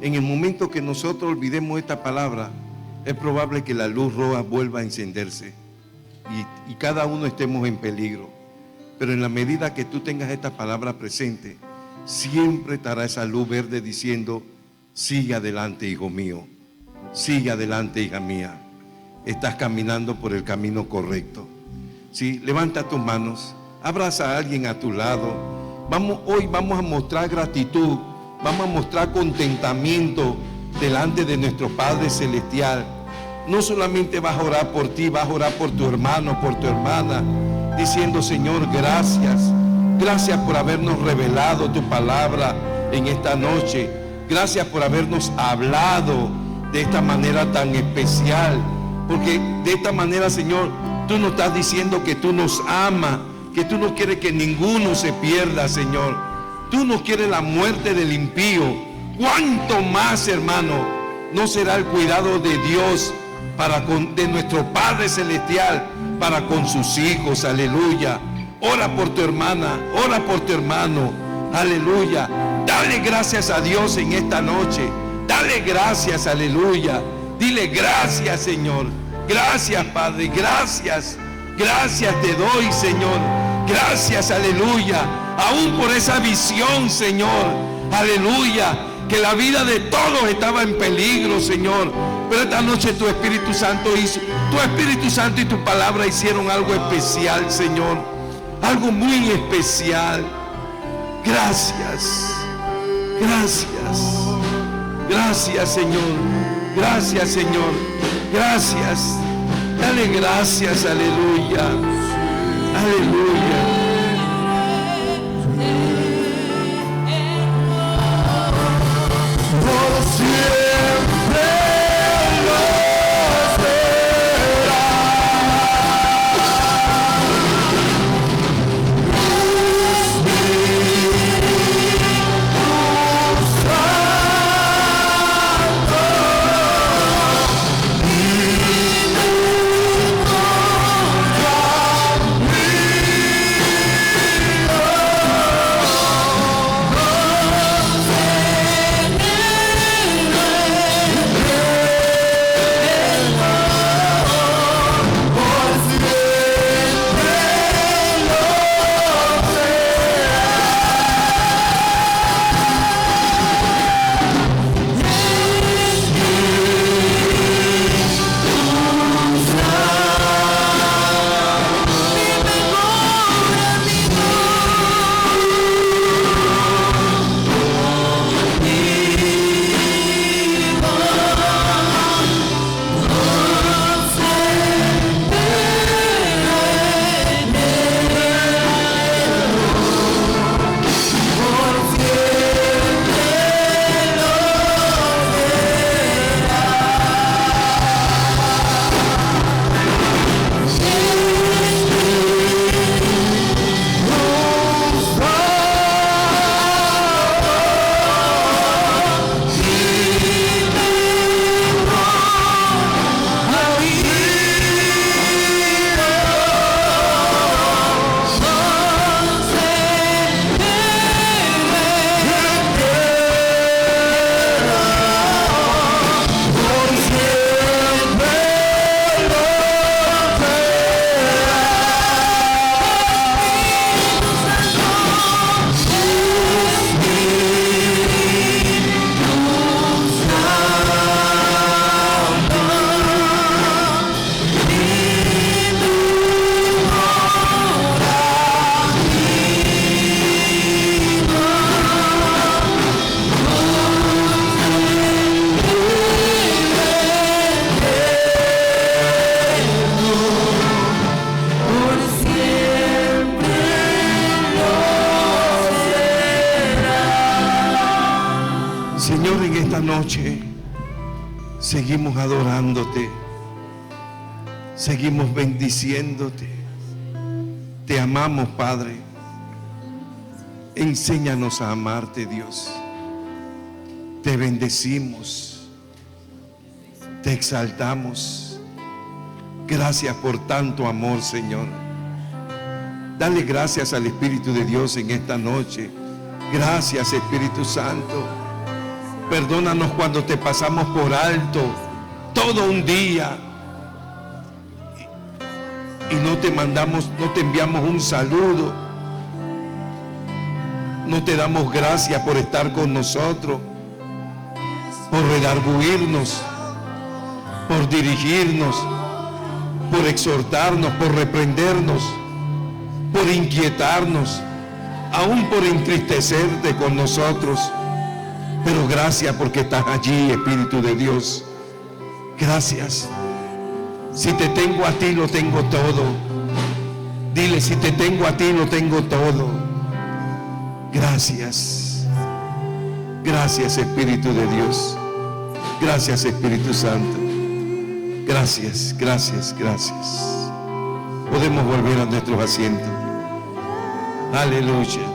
En el momento que nosotros olvidemos esta palabra, es probable que la luz roja vuelva a encenderse y cada uno estemos en peligro. Pero en la medida que tú tengas esta palabra presente, siempre estará esa luz verde diciendo: sigue adelante, hijo mío, sigue adelante, hija mía, estás caminando por el camino correcto. ¿Sí? Levanta tus manos, abraza a alguien a tu lado. Hoy vamos a mostrar gratitud, vamos a mostrar contentamiento delante de nuestro Padre Celestial. No solamente vas a orar por ti, vas a orar por tu hermano, por tu hermana, diciendo: Señor, gracias. Gracias por habernos revelado tu palabra en esta noche. Gracias por habernos hablado de esta manera tan especial. Porque de esta manera, Señor, tú nos estás diciendo que tú nos amas, que tú no quieres que ninguno se pierda, Señor. Tú no quieres la muerte del impío. ¿Cuánto más, hermano, no será el cuidado de Dios de nuestro Padre Celestial para con sus hijos? Aleluya. Ora por tu hermana, ora por tu hermano. Aleluya. Dale gracias a Dios en esta noche. Dale gracias, aleluya. Dile gracias, Señor. Gracias, Padre, gracias. Gracias te doy, Señor. Gracias, aleluya. Aún por esa visión, Señor. Aleluya. Que la vida de todos estaba en peligro, Señor. Pero esta noche tu Espíritu Santo y tu palabra hicieron algo especial, Señor. Algo muy especial. Gracias. Gracias. Gracias, Señor. Gracias, Señor. Gracias. Dale gracias, aleluya. Aleluya. Por siempre lo será. Señor, en esta noche seguimos adorándote, seguimos bendiciéndote. Te amamos, Padre. Enséñanos a amarte, Dios. Te bendecimos, te exaltamos. Gracias por tanto amor, Señor. Dale gracias al Espíritu de Dios en esta noche. Gracias, Espíritu Santo. Perdónanos cuando te pasamos por alto todo un día y no te enviamos un saludo. No te damos gracias por estar con nosotros, por redarguirnos, por dirigirnos, por exhortarnos, por reprendernos, por inquietarnos, aún por entristecerte con nosotros. Pero gracias porque estás allí, Espíritu de Dios. Gracias. Si te tengo a ti, lo tengo todo. Dile, si te tengo a ti, lo tengo todo. Gracias. Gracias, Espíritu de Dios. Gracias, Espíritu Santo. Gracias, gracias, gracias. Podemos volver a nuestros asientos. Aleluya.